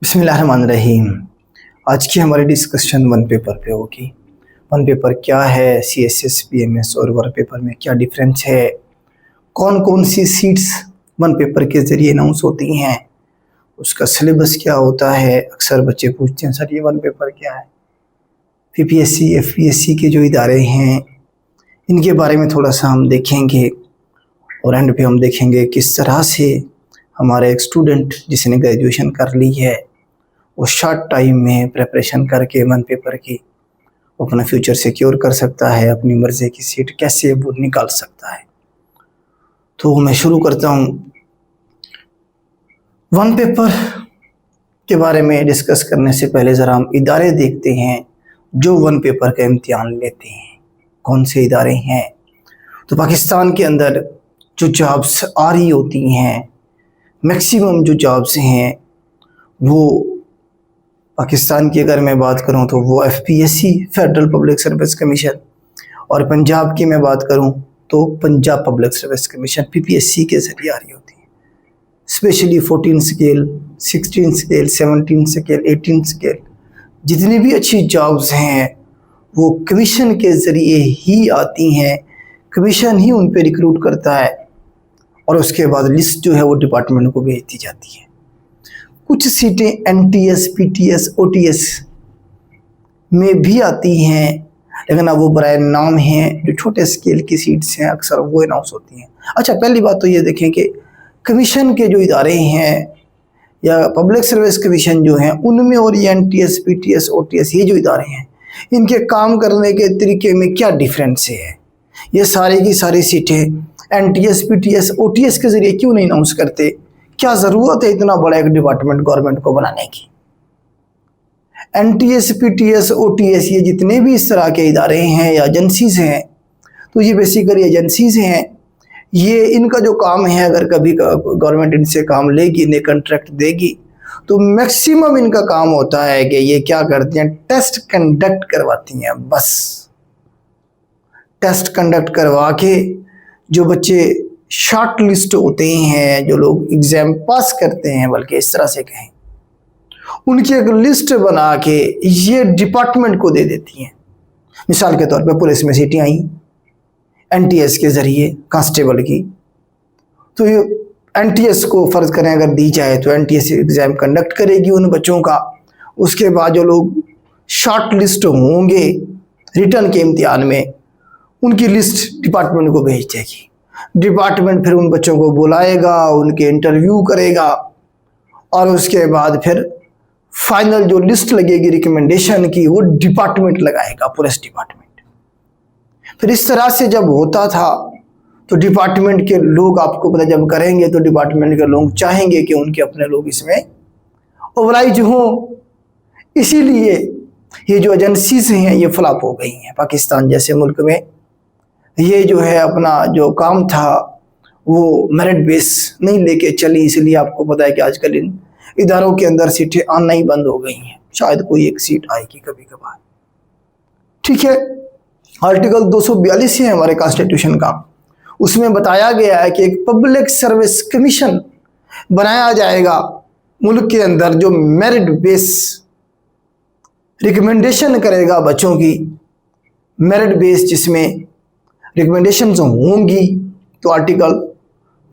बिस्मिल्लाहिर्रहमानिर्रहीम। आज की हमारी डिस्कशन वन पेपर पे होगी। वन पेपर क्या है, CSS PMS और वन पेपर में क्या डिफरेंस है, कौन कौन सी सीट्स वन पेपर के ज़रिए अनाउंस होती हैं, उसका सिलेबस क्या होता है। अक्सर बच्चे पूछते हैं सर ये वन पेपर क्या है। PPSC FPSC के जो इदारे हैं इनके बारे में थोड़ा सा हम देखेंगे और एंड पे हम देखेंगे किस तरह से हमारा एक स्टूडेंट जिसने ग्रेजुएशन कर ली है वो शॉर्ट टाइम में प्रिपरेशन करके वन पेपर की अपना फ्यूचर सिक्योर कर सकता है, अपनी मर्ज़ी की सीट कैसे वो निकाल सकता है। तो मैं शुरू करता हूँ। वन पेपर के बारे में डिस्कस करने से पहले ज़रा हम इदारे देखते हैं जो वन पेपर का इम्तिहान लेते हैं, कौन से इदारे हैं। तो पाकिस्तान के अंदर जो जॉब्स आ रही होती हैं, मैक्सिमम जो जॉब्स हैं वो पाकिस्तान की अगर मैं बात करूं तो वो FPSC federal public service commission, और पंजाब की मैं बात करूं तो Punjab public service commission PPSC के ज़रिए आ रही होती है। Specially 14 scale, 16 scale, 17 scale, 18 scale, जितनी भी अच्छी जॉब्स हैं वो कमीशन के ज़रिए ही आती हैं। कमीशन ही उन पे रिक्रूट करता है और उसके बाद लिस्ट जो है वो डिपार्टमेंट को भेज दी जाती है। कुछ सीटें NTS, PTS, OTS में भी आती हैं, लेकिन अब वो बराए नाम हैं जो छोटे स्केल की सीट्स हैं अक्सर वो अनाउंस होती हैं। अच्छा, पहली बात तो ये देखें कि कमीशन के जो इदारे हैं या पब्लिक सर्विस कमीशन जो हैं उनमें और ये NTS, PTS, OTS ये जो इदारे हैं इनके काम करने के तरीके में क्या डिफरेंस है। ये सारी की सारी सीटें NTS, PTS, OTS के ज़रिए क्यों नहीं अनाउंस करते? क्या ज़रूरत है इतना बड़ा एक डिपार्टमेंट गवर्नमेंट को बनाने की? NTS, PTS, OTS ये जितने भी इस तरह के इदारे हैं या एजेंसीज़ हैं, तो ये बेसिकली एजेंसीज़ हैं। ये इनका जो काम है, अगर कभी गवर्नमेंट इनसे काम लेगी, इन्हें कंट्रैक्ट देगी, तो मैक्सिमम इनका काम होता है कि ये क्या करती हैं, टेस्ट कंडक्ट करवाती हैं। बस टेस्ट कंडक्ट करवा के जो बच्चे शॉर्ट लिस्ट होते हैं, जो लोग एग्ज़ाम पास करते हैं, बल्कि इस तरह से कहें, उनकी एक लिस्ट बना के ये डिपार्टमेंट को दे देती हैं। मिसाल के तौर पे पुलिस में सीटें आई NTS के ज़रिए कांस्टेबल की, तो ये NTS को फ़र्ज़ करें अगर दी जाए तो NTS एग्ज़ाम कंडक्ट करेगी उन बच्चों का। उसके बाद जो लोग शॉर्ट लिस्ट होंगे रिटर्न के इम्तिहान में, उनकी लिस्ट डिपार्टमेंट को भेज देगी। डिपार्टमेंट फिर उन बच्चों को बुलाएगा, उनके इंटरव्यू करेगा और उसके बाद फिर फाइनल जो लिस्ट लगेगी रिकमेंडेशन की वो डिपार्टमेंट लगाएगा, पुलिस डिपार्टमेंट। फिर इस तरह से जब होता था तो डिपार्टमेंट के लोग, आपको पता, जब करेंगे तो डिपार्टमेंट के लोग चाहेंगे कि उनके अपने लोग इसमें ओवराइज हों। इसीलिए ये जो एजेंसीज हैं ये फ्लॉप हो गई हैं। पाकिस्तान जैसे मुल्क में ये जो है अपना जो काम था वो मेरिट बेस नहीं लेके चली, इसलिए आपको पता है कि आजकल इन इदारों के अंदर सीटें आना ही बंद हो गई हैं। शायद कोई एक सीट आएगी कभी कभार। ठीक है, आर्टिकल 242 है हमारे कॉन्स्टिट्यूशन का, उसमें बताया गया है कि एक पब्लिक सर्विस कमीशन बनाया जाएगा मुल्क के अंदर जो मेरिट बेस रिकमेंडेशन करेगा बच्चों की। मेरिट बेस जिसमें रिकमेंडेशंस होंगी, तो आर्टिकल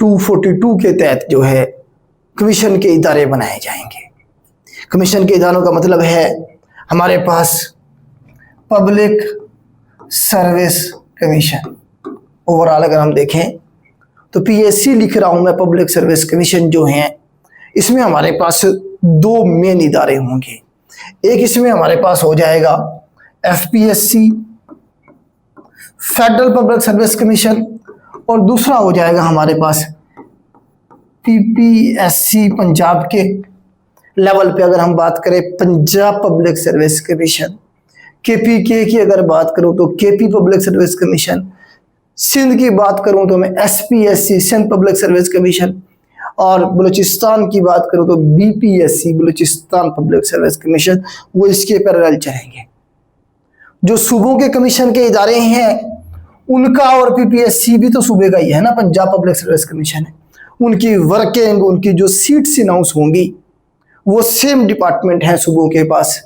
242 के तहत जो है कमीशन के इदारे बनाए जाएंगे। कमीशन के इदारों का मतलब है हमारे पास पब्लिक सर्विस कमीशन। ओवरऑल अगर हम देखें तो PSC लिख रहा हूं मैं, पब्लिक सर्विस कमीशन जो हैं इसमें हमारे पास दो मेन इदारे होंगे। एक इसमें हमारे पास हो जाएगा FPSC federal public service commission, और दूसरा हो जाएगा हमारे पास PPSC पंजाब के लेवल पे अगर हम बात करें Punjab public service commission. KPK की अगर बात करूं तो KP public service commission. Sindh की बात करूं तो मैं SPSC Sindh public service commission, और बलूचिस्तान की बात करूं तो BPSC Balochistan public service commission. वो इसके पैरेलल चलेंगे। जो सूबों के कमीशन के इदारे हैं उनका, और PPSC भी तो सूबे का ही है ना, पंजाब पब्लिक सर्विस कमीशन है, उनकी वर्किंग, उनकी जो सीट्स अनाउंस होंगी वो सेम डिपार्टमेंट हैं सूबों के पास,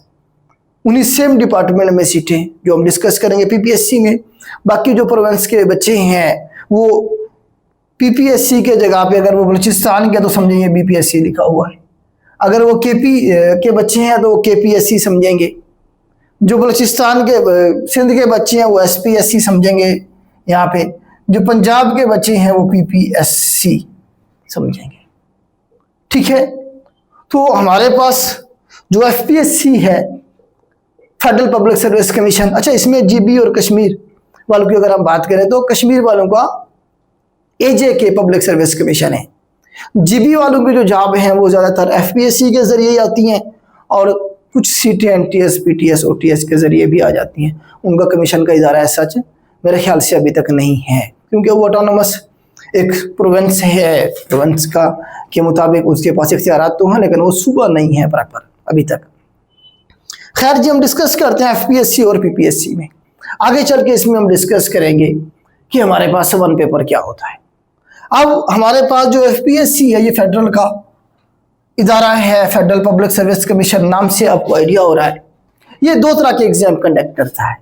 उन्हीं सेम डिपार्टमेंट में सीटें जो हम डिस्कस करेंगे पीपीएससी में। बाकी जो प्रोविंस के बच्चे हैं वो पीपीएससी के जगह पे अगर वो बलूचिस्तान के तो समझेंगे बीपीएससी लिखा हुआ है, अगर वो केपी के बच्चे हैं तो वो केपीएससी समझेंगे, जो बलूचिस्तान के सिंध के बच्चे हैं वो एसपीएससी समझेंगे यहाँ पे, जो पंजाब के बच्चे हैं वो पीपीएससी समझेंगे। ठीक है, तो हमारे पास जो एफपीएससी है फेडरल पब्लिक सर्विस कमीशन, अच्छा इसमें जीबी और कश्मीर वालों की अगर हम बात करें तो कश्मीर वालों का एजे के पब्लिक सर्विस कमीशन है। जीबी वालों की जो जॉब हैं वो ज़्यादातर एफपीएससी के ज़रिए आती हैं और कुछ सीटें एनटीएस पीटीएस ओटीएस के ज़रिए भी आ जाती हैं। उनका कमीशन का इदारा ऐसा सच मेरे ख्याल से अभी तक नहीं है, क्योंकि वो ऑटोनोमस एक प्रोविंस है, प्रोविंस का के मुताबिक उसके पास इख्तियारात तो हैं लेकिन वो सूबा नहीं है प्रॉपर अभी तक। खैर जी, हम डिस्कस करते हैं एफपीएससी और पीपीएससी में। आगे चल के इसमें हम डिस्कस करेंगे कि हमारे पास वन पेपर क्या होता है। अब हमारे पास जो एफपीएससी है ये फेडरल का इदारा है, फेडरल पब्लिक सर्विस कमीशन, नाम से आपको आइडिया हो रहा है। ये दो तरह के एग्जाम कंडक्ट करता है।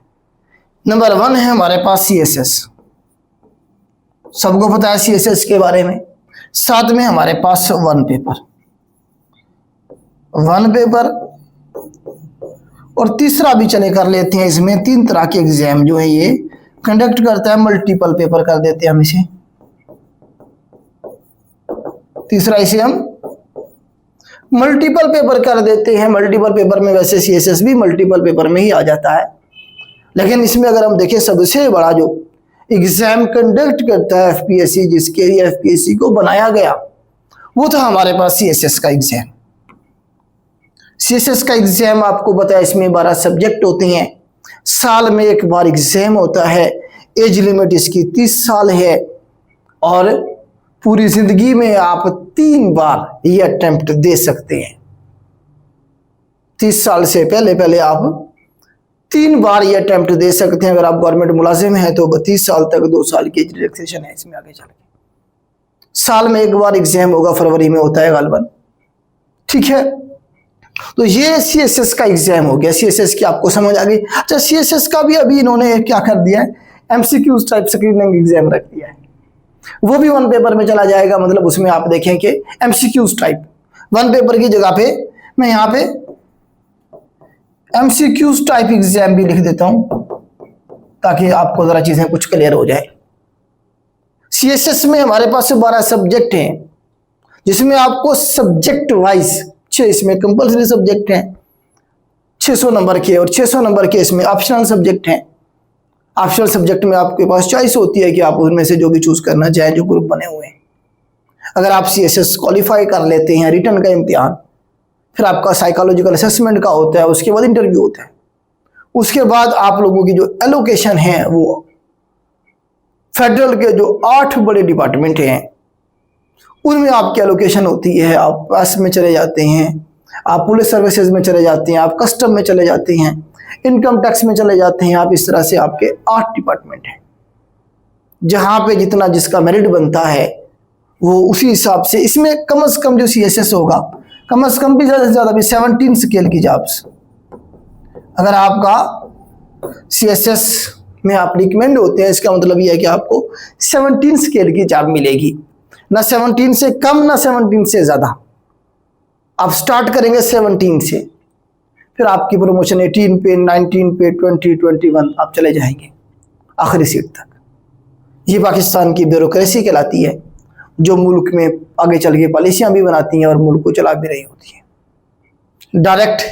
नंबर 1 है हमारे पास सीएसएस, सबको पता है सीएसएस के बारे में। साथ में हमारे पास वन पेपर और तीसरा भी चले कर लेते हैं। इसमें 3 तरह के एग्जाम जो है ये कंडक्ट करता है, मल्टीपल पेपर कर देते हैं हम इसे। तीसरा इसे हम मल्टीपल पेपर कर देते हैं। मल्टीपल पेपर में वैसे सीएसएस भी मल्टीपल पेपर में ही आ जाता है, लेकिन इसमें अगर हम देखें सबसे बड़ा जो एग्जाम कंडक्ट करता है एफपीएससी, जिसके लिए एफपीएससी को बनाया गया, वो था हमारे पास सीएसएस का एग्जाम। सीएसएस का एग्जाम आपको पता है इसमें 12 सब्जेक्ट होते हैं, साल में एक बार एग्जाम होता है, एज लिमिट इसकी 30 साल है और पूरी जिंदगी में आप 3 बार ये अटेम्प्ट दे सकते हैं। 30 साल से पहले आप 3 बार ये अटेम्प्ट दे सकते हैं। अगर आप गवर्नमेंट मुलाजिम हैं तो 32 साल तक 2 साल की रिलैक्सेशन है इसमें आगे चल के। साल में एक बार एग्जाम होगा, फरवरी में होता है गालिबन। ठीक है, तो ये सीएसएस का एग्जाम हो गया। सीएसएस की आपको समझ आ गई। अच्छा, सीएसएस का भी अभी इन्होंने क्या कर दिया है, एमसीक्यूज टाइप स्क्रीनिंग एग्जाम रख दिया है। वो भी वन पेपर में चला जाएगा, मतलब उसमें आप देखें कि एमसीक्यूज टाइप, वन पेपर की जगह पे मैं यहाँ पे एमसीक्यूज टाइप एग्जाम भी लिख देता हूं ताकि आपको जरा चीजें कुछ क्लियर हो जाए। सीएसएस में हमारे पास 12 सब्जेक्ट हैं, जिसमें आपको सब्जेक्ट वाइज 6 इसमें कंपल्सरी सब्जेक्ट हैं 600 नंबर के, और 600 नंबर के इसमें ऑप्शनल सब्जेक्ट हैं। ऑप्शनल सब्जेक्ट में आपके पास चॉइस होती है कि आप उसमें से जो भी चूज करना चाहें, जो ग्रुप बने हुए हैं। अगर आप सीएसएस क्वालिफाई कर लेते हैं, रिटर्न का इम्तिहान, फिर आपका साइकोलॉजिकल असेसमेंट का होता है, उसके बाद इंटरव्यू होता है, उसके बाद आप लोगों की जो एलोकेशन है वो फेडरल के जो 8 बड़े डिपार्टमेंट हैं उनमें आपकी एलोकेशन होती है। आप पास में चले जाते हैं, आप पुलिस सर्विसेज में चले जाते हैं, आप कस्टम में चले जाते हैं, इनकम टैक्स में चले जाते हैं आप। इस तरह से आपके 8 डिपार्टमेंट हैं, जहां पे जितना जिसका मेरिट बनता है वो उसी हिसाब से। इसमें कम से कम जो सीएसएस होगा, कम से कम भी ज़्यादा से ज़्यादा भी 17 स्केल की जॉब्स, अगर आपका सीएसएस में आप रिकमेंड होते हैं, इसका मतलब यह है कि आपको 17 स्केल की जॉब मिलेगी, ना 17 से कम ना 17 से ज़्यादा। आप स्टार्ट करेंगे 17 से, फिर आपकी प्रमोशन 18 पे, 19 पे, 20, 21 आप चले जाएंगे आखिरी सीट तक। ये पाकिस्तान की ब्यूरोक्रेसी कहलाती है, जो मुल्क में आगे चल के पॉलिसियाँ भी बनाती हैं और मुल्क को चला भी रही होती है। डायरेक्ट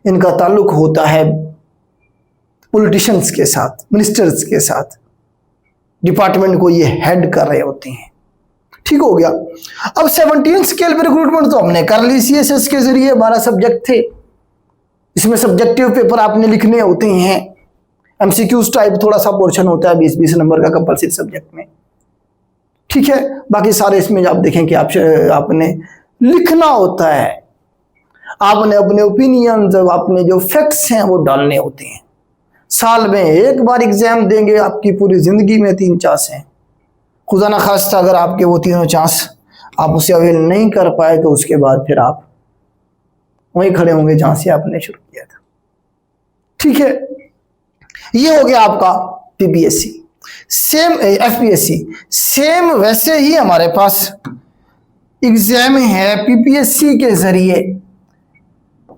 इनका ताल्लुक होता है पॉलिटिशियंस के साथ, मिनिस्टर्स के साथ, डिपार्टमेंट को ये हेड कर रहे होते हैं। ठीक हो गया। अब 17 स्केल पे रिक्रूटमेंट तो हमने कर ली सीएसएस के जरिए, 12 सब्जेक्ट थे, इसमें सब्जेक्टिव पेपर आपने लिखने होते हैं, एमसीक्यूज टाइप थोड़ा सा पोर्शन होता है 20-20 नंबर का कंपल्सरी सब्जेक्ट में। ठीक है, बाकी सारे इसमें आप देखें कि आपने लिखना होता है, आपने अपने ओपिनियंस, अपने जो फैक्ट्स हैं वो डालने होते हैं। साल में एक बार एग्जाम देंगे, आपकी पूरी जिंदगी में 3 चांस हैं। खुदा न खास्ता अगर आपके वो तीनों चांस आप उसे अवेल नहीं कर पाए तो उसके बाद फिर आप वहीं खड़े होंगे जहां से आपने शुरू किया था। ठीक है, ये हो गया आपका पीपीएससी। सेम एफपीएससी, सेम वैसे ही हमारे पास एग्जाम है पीपीएससी के जरिए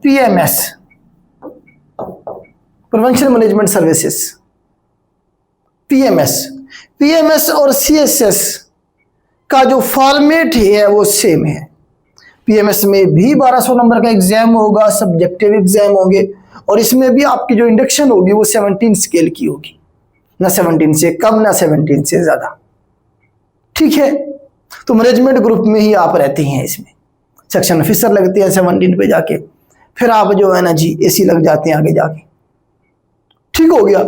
PMS, prevention management services, PMS और सीएसएस का जो फॉर्मेट है वो सेम है। पीएमएस में भी 1200 नंबर का एग्जाम होगा, सब्जेक्टिव एग्जाम होंगे, और इसमें भी आपकी जो इंडक्शन होगी वो 17 स्केल की होगी, ना 17 से कम ना 17 से ज्यादा। ठीक है, तो मैनेजमेंट ग्रुप में ही आप रहते हैं, इसमें सेक्शन ऑफिसर लगते हैं 17 पे जाके, फिर आप जो है ना जी एसी लग जाते हैं आगे जाके। ठीक हो गया,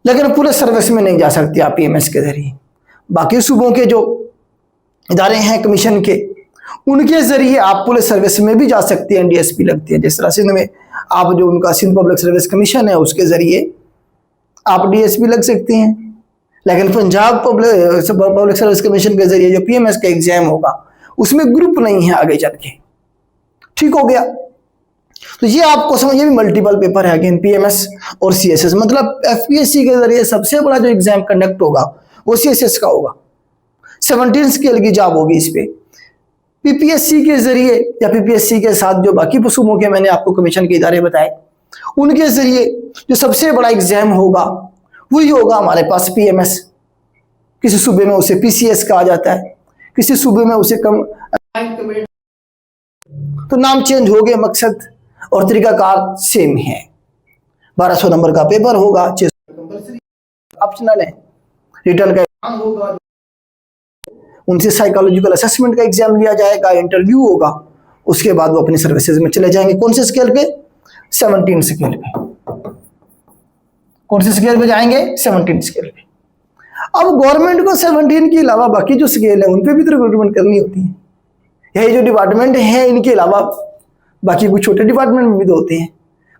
लेकिन पूरे सर्विस में नहीं जा सकते आप पीएमएस के जरिए। बाकी सूबों के जो इदारे हैं कमीशन के, उनके जरिए आप पुलिस सर्विस में भी जा सकते हैं, डीएसपी लगते हैं। जिस तरह सिंध में आप जो उनका सिंध पब्लिक सर्विस कमीशन है उसके जरिए आप डीएसपी लग सकते हैं, लेकिन पंजाब पब्लिक सर्विस कमीशन के जरिए जो पीएमएस का एग्जाम होगा उसमें ग्रुप नहीं है आगे चल के। ठीक हो गया, तो ये आपको समझ, ये भी मल्टीपल पेपर है अगेन पीएमएस और सीएसएस। मतलब एफपीएससी के जरिए सबसे बड़ा जो एग्जाम कंडक्ट होगा वो सीएसएस का होगा, 17 स्केल की जॉब होगी इस पे। पीपीएससी के जरिए या पीपीएससी के साथ जो बाकी सूबों के मैंने आपको कमीशन के इदारे बताए, उनके जरिए जो सबसे बड़ा एग्जाम होगा वही होगा हमारे पास पीएमएस। किसी सूबे में उसे पीसीएस कहा जाता है, किसी सूबे में उसे कम, तो नाम चेंज हो गए, मकसद और तरीकाकार सेम है। 1200 नंबर का पेपर होगा, 600 ऑप्शनल है, रिटर्न का एग्जाम होगा, उनसे साइकोलॉजिकल असेसमेंट का एग्जाम लिया जाएगा, इंटरव्यू होगा, उसके बाद वो अपनी सर्विसेज में चले जाएंगे। कौन से स्केल पे? 17 स्केल पे। कौन से स्केल पे जाएंगे? 17 स्केल पे। अब गवर्नमेंट को 17 के अलावा बाकी जो स्केल है उन पे भी तो रिक्रूटमेंट करनी होती है। यही जो डिपार्टमेंट है इनके अलावा बाकी कुछ छोटे डिपार्टमेंट में भी तो होते हैं,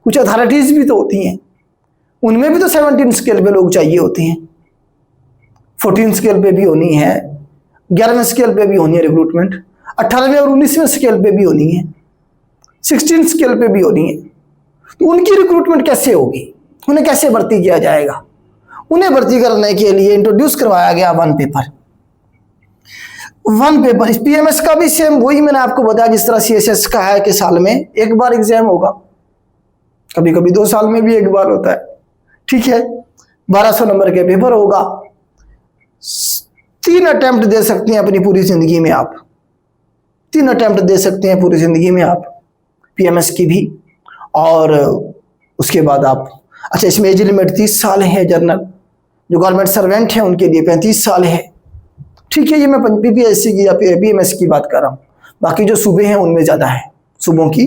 कुछ अथॉरिटीज भी तो होती हैं, उनमें भी तो 17 स्केल पे लोग चाहिए होते हैं। 14 स्केल पे भी होनी है, 11वें स्केल पे भी होनी है रिक्रूटमेंट, 18वें और 19वें स्केल पे भी होनी है, 16 स्केल पे भी होनी है। तो उनकी रिक्रूटमेंट कैसे होगी, उन्हें कैसे भर्ती किया जाएगा? उन्हें भर्ती करने के लिए इंट्रोड्यूस करवाया गया वन पेपर। इस पीएमएस का भी सेम वही मैंने आपको बताया जिस तरह सीएसएस का है कि साल में एक बार एग्जाम होगा, कभी कभी 2 साल में भी एक बार होता है। ठीक है, 1200 नंबर के पेपर होगा, 3 अटेम्प्ट दे सकते हैं अपनी पूरी जिंदगी में आप, 3 अटेम्प्ट दे सकते हैं पूरी जिंदगी में आप पीएमएस की भी। और उसके बाद आप, अच्छा इसमें एज लिमिट 30 साल है, जनरल जो गवर्नमेंट सर्वेंट है उनके लिए 35 साल है। ठीक है, ये मैं पीपीएससी की या पीएमएस की बात कर रहा हूँ, बाकी जो सूबे हैं उनमें ज़्यादा है, सूबों की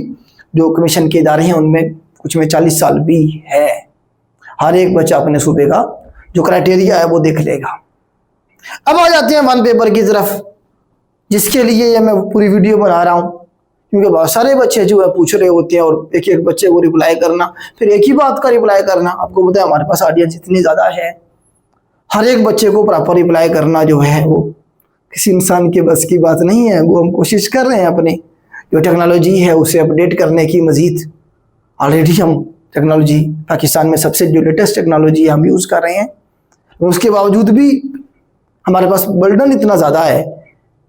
जो कमीशन के इदारे हैं उनमें कुछ में 40 साल भी है। हर एक बच्चा अपने सूबे का जो क्राइटेरिया है वो देख लेगा। अब आ जाते हैं वन पेपर की तरफ, जिसके लिए ये मैं पूरी वीडियो बना रहा हूँ, क्योंकि बहुत सारे बच्चे जो है पूछ रहे होते हैं और एक एक बच्चे को रिप्लाई करना, फिर एक ही बात का रिप्लाई करना। आपको पता है हमारे पास ऑडियंस इतनी ज़्यादा है, हर एक बच्चे को प्रॉपर रिप्लाई करना जो है वो किसी इंसान के बस की बात नहीं है। वो हम कोशिश कर रहे हैं अपने जो टेक्नोलॉजी है उसे अपडेट करने की। मज़ीद ऑलरेडी हम टेक्नोलॉजी पाकिस्तान में सबसे जो लेटेस्ट टेक्नोलॉजी हम यूज़ कर रहे हैं, उसके बावजूद भी हमारे पास बर्डन इतना ज़्यादा है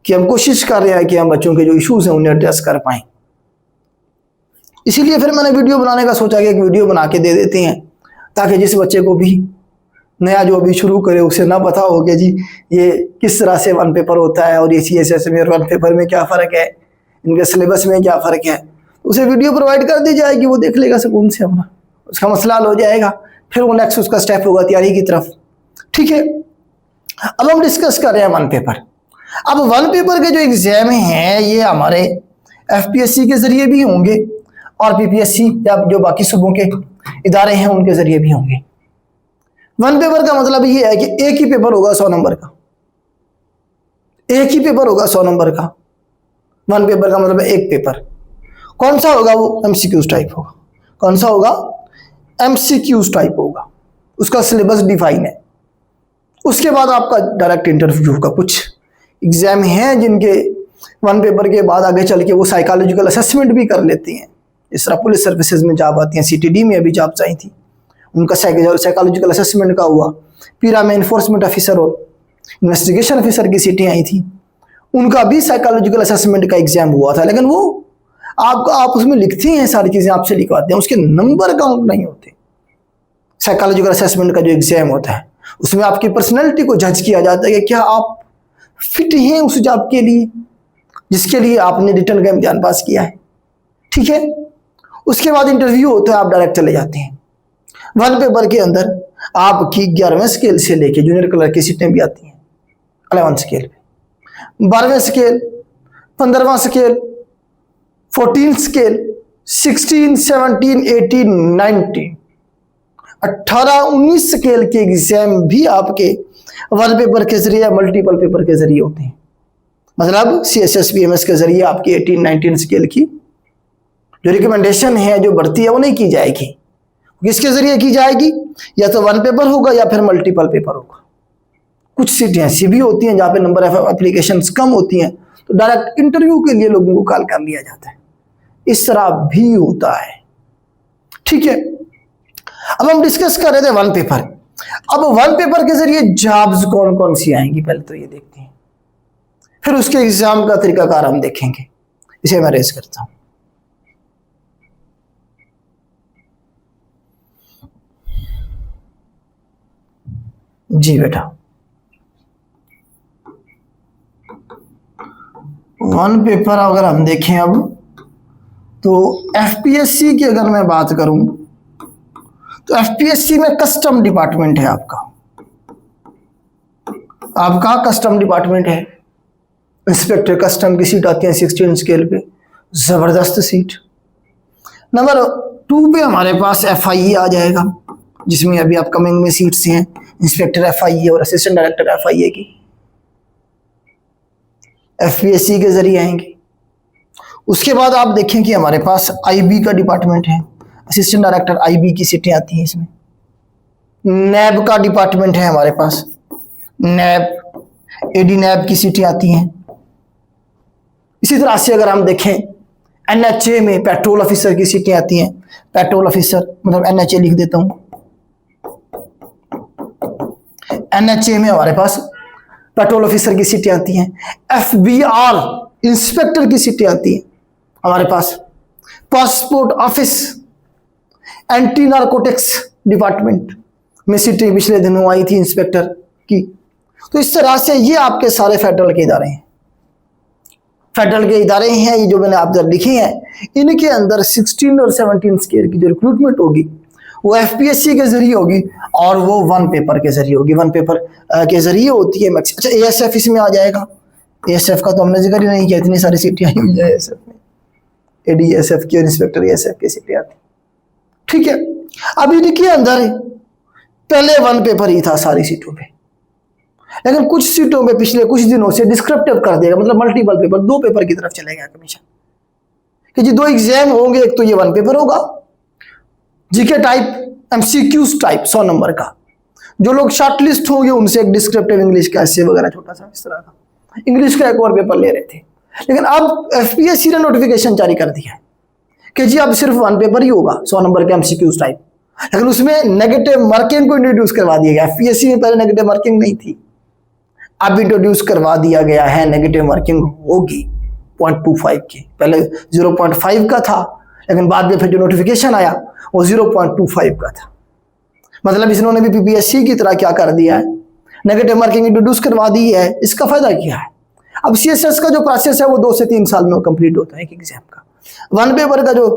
कि हम कोशिश कर रहे हैं कि हम बच्चों के जो इश्यूज़ हैं उन्हें एड्रेस कर पाएँ। इसीलिए फिर मैंने वीडियो बनाने का सोचा कि एक वीडियो बना के दे देते हैं, ताकि जिस बच्चे को भी नया जो अभी शुरू करे उसे ना पता हो कि जी ये किस तरह से वन पेपर होता है और ये सीएसएस में और वन पेपर में क्या फ़र्क है, इनके सिलेबस में क्या फ़र्क है, उसे वीडियो प्रोवाइड कर दी जाएगी, वो देख लेगा सुकून से, अपना उसका मसला हल हो जाएगा। फिर वो नेक्स्ट उसका स्टेप होगा तैयारी की तरफ। ठीक है, अब हम डिस्कस कर रहे हैं वन पेपर। अब वन पेपर के जो एग्जाम हैं ये हमारे एफपीएससी के जरिए भी होंगे और पीपीएससी या जो बाकी सूबों के इदारे हैं उनके जरिए भी होंगे। वन पेपर का मतलब ये है कि एक ही पेपर होगा 100 नंबर का, एक ही पेपर होगा 100 नंबर का। वन पेपर का मतलब एक पेपर। कौन सा होगा? वो एमसीक्यूज टाइप होगा। कौन सा होगा? एमसीक्यूज टाइप होगा। उसका सिलेबस डिफाइन है। उसके बाद आपका डायरेक्ट इंटरव्यू होगा। कुछ एग्जाम हैं जिनके वन पेपर के बाद आगे चल के वो साइकोलॉजिकल असेसमेंट भी कर लेते हैं, इस तरह पुलिस सर्विसेज में जॉब आती हैं, CTD में अभी जॉब्स आई थी, उनका साइकोलॉजिकल असेसमेंट का हुआ। पीरा में इन्फोर्समेंट ऑफिसर और इन्वेस्टिगेशन ऑफिसर की सीटें आई थी, उनका भी साइकोलॉजिकल असेसमेंट का एग्जाम हुआ था। लेकिन वो आप उसमें लिखते हैं, सारी चीज़ें आपसे लिखवाते हैं, उसके नंबर काउंट नहीं होते। साइकोलॉजिकल असेसमेंट का जो एग्जाम होता है उसमें आपकी पर्सनैलिटी को जज किया जाता है कि क्या आप फिट हैं उस जॉब के लिए जिसके लिए आपने रिटर्न का इम्तिहान पास किया है, ठीक है। उसके बाद इंटरव्यू होता है, आप डायरेक्ट चले जाते हैं। वन पेपर के अंदर आपकी 11वें स्केल से लेके जूनियर क्लर्क की सीटें भी आती हैं, 11वें स्केल पे, 12वें स्केल, 15वां स्केल, 14 स्केल, 16, 17, 18, 19, 18, 19 स्केल के एग्जाम भी आपके वन पेपर के जरिए या मल्टीपल पेपर के जरिए होते हैं। मतलब CSS BMS के जरिए आपकी 18, 19 स्केल की जो रिकमेंडेशन है, जो भर्ती है, वो नहीं की जाएगी। किसके जरिए की जाएगी? या तो वन पेपर होगा या फिर मल्टीपल पेपर होगा। कुछ सीटें ऐसी भी होती हैं जहाँ पे नंबर ऑफ एप्लीकेशंस कम होती हैं, तो डायरेक्ट इंटरव्यू के लिए लोगों को कॉल कर लिया जाता है। इस तरह भी होता है, ठीक है। अब हम डिस्कस कर रहे थे वन पेपर। अब वन पेपर के जरिए जॉब्स कौन कौन सी आएंगी, पहले तो ये देखते हैं, फिर उसके एग्जाम का तरीकाकार हम देखेंगे। इसे मैं रेज करता हूं। जी बेटा, वन पेपर अगर हम देखें अब, तो FPSC की अगर मैं बात करूं तो FPSC में कस्टम डिपार्टमेंट है आपका कस्टम डिपार्टमेंट है। इंस्पेक्टर कस्टम की सीट आती है 16 स्केल पे, जबरदस्त सीट। नंबर 2 पे हमारे पास FIE आ जाएगा, जिसमें अभी अपकमिंग में सीट्स हैं इंस्पेक्टर FIE और असिस्टेंट डायरेक्टर FIE की, FPSC के जरिए आएंगे। उसके बाद आप देखें कि हमारे पास IB का डिपार्टमेंट है, असिस्टेंट डायरेक्टर IB की सीटें आती हैं इसमें। NAB का डिपार्टमेंट है हमारे पास, NAB, AD NAB की सीटें आती हैं। इसी तरह से अगर हम देखें NHA में पेट्रोल ऑफिसर की सीटें आती हैं। पेट्रोल ऑफिसर मतलब NHA लिख देता हूं। NHA में हमारे पास पेट्रोल ऑफिसर की सीटें आती हैं। FBR इंस्पेक्टर की सीटें आती हैं हमारे पास। Passport office, anti narcotics department में सीटें पिछले दिनों आई थी इंस्पेक्टर की। तो इस तरह से ये आपके सारे फेडरल के इदारे हैं। फेडरल के इदारे हैं ये जो मैंने आप जब लिखे हैं, इनके अंदर 16 और 17 स्केल की जो रिक्रूटमेंट होगी वो FPSC के जरिए होगी और वो वन पेपर के जरिए होगी। वन पेपर के जरिए होती है। अच्छा, ASF इसमें आ जाएगा। ASF का तो हमने जिक्र ही नहीं किया, इतनी सारी सीटें आई हुई है ASF में, ADSF की और इंस्पेक्टर ASF की सीटें आती, ठीक है। अब इनके अंदर पहले वन पेपर ही था सारी सीटों पे, लेकिन कुछ सीटों पे पिछले कुछ दिनों से डिस्क्रिप्टिव कर देगा, मतलब मल्टीपल पेपर, 2 पेपर की तरफ चले गया कमीशन कि जी 2 एग्जाम होंगे। एक तो ये वन पेपर होगा GK type, MCQs type 100 number का। जो लोग शॉर्टलिस्ट होंगे उनसे एक डिस्क्रिप्टिव इंग्लिश का ऐसे वगैरह छोटा सा इस तरह का इंग्लिश का एक और पेपर ले रहे थे। लेकिन अब FPSC ने नोटिफिकेशन जारी कर दिया है कि जी अब सिर्फ वन पेपर ही होगा 100 नंबर के MCQs टाइप, लेकिन उसमें नेगेटिव मार्किंग को इंट्रोड्यूस करवा दिया गया। FPSC में पहले नेगेटिव मार्किंग नहीं थी, अब इंट्रोड्यूस करवा दिया गया है। नेगेटिव मार्किंग होगी 0.25 की, पहले 0.5 का था, लेकिन बाद में फिर जो नोटिफिकेशन आया वो 0.25 का था। मतलब इन्होंने भी PPSC की तरह क्या कर दिया है, नेगेटिव मार्किंग इंट्रोड्यूस करवा दी है। इसका फायदा क्या है, अब CSS का जो प्रोसेस है वो 2 से 3 साल में कंप्लीट होता है एक एग्जाम का। वन पेपर का जो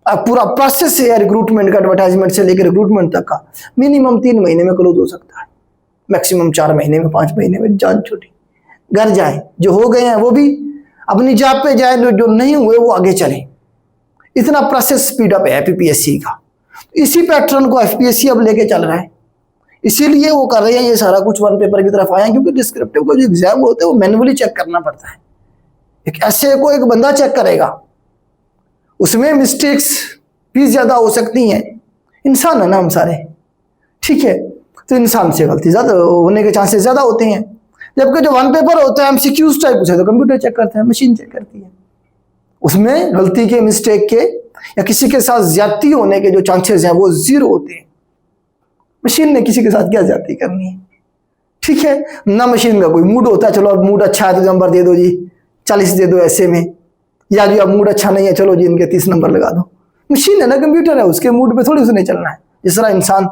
पूरा प्रोसेस है रिक्रूटमेंट का, एडवर्टाइजमेंट से लेकर रिक्रूटमेंट तक का, मिनिमम 3 महीने में क्लोज हो सकता है, मैक्सिमम 4 महीने में, 5 महीने में जान छोटी घर जाए। जो हो गए हैं वो भी अपनी जॉब पे जाए, जो नहीं हुए वो आगे चले। इतना प्रोसेस स्पीड अप है PPSC का। इसी पैटर्न को FPSC अब लेके चल रहा है, इसीलिए वो कर रहे हैं ये सारा कुछ वन पेपर की तरफ आया, क्योंकि डिस्क्रिप्टिव का जो एग्जाम होता है वो मैनुअली चेक करना पड़ता है। एक ऐसे को एक बंदा चेक करेगा, उसमें मिस्टेक्स भी ज्यादा हो सकती हैं, इंसान है ना हम सारे, ठीक है, तो इंसान से गलती ज्यादा होने के चांसेस ज्यादा होते हैं। जबकि जो वन पेपर होता है MCQs टाइप से तो कंप्यूटर चेक करता है, मशीन चेक करती है, उसमें गलती के, मिस्टेक के या किसी के साथ ज्यादती होने के जो चांसेस हैं वो 0 होते हैं। मशीन ने किसी के साथ क्या ज्यादती करनी है, ठीक है ना। मशीन का कोई मूड होता है, चलो अब मूड अच्छा है तो नंबर दे दो जी, 40 दे दो ऐसे में, या जो अब मूड अच्छा नहीं है चलो जी इनके 30 नंबर लगा दो। मशीन है ना, कंप्यूटर है, उसके मूड पे थोड़ी उसने चलना है। जिस तरह इंसान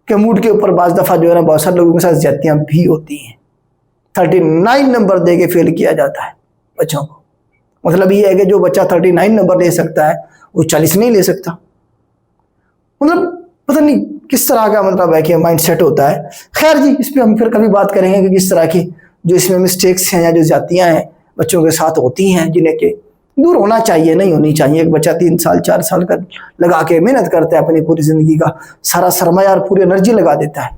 के मूड के ऊपर बाज दफा जो है ना बहुत सारे लोगों के साथ ज्यादतियां भी होती हैं। 39 नंबर दे के फेल किया जाता है बच्चों को। मतलब ये है कि जो बच्चा 39 नंबर ले सकता है वो 40 नहीं ले सकता। मतलब पता नहीं किस तरह का मतलब है कि माइंड सेट होता है। खैर जी, इस पर हम फिर कभी बात करेंगे कि किस तरह की जो इसमें मिस्टेक्स हैं या जो जातियां हैं बच्चों के साथ होती हैं, जिन्हें के दूर होना चाहिए, नहीं होनी चाहिए। एक बच्चा 3 साल 4 साल का लगा के मेहनत करता है, अपनी पूरी जिंदगी का सारा सरमाया और पूरी एनर्जी लगा देता है,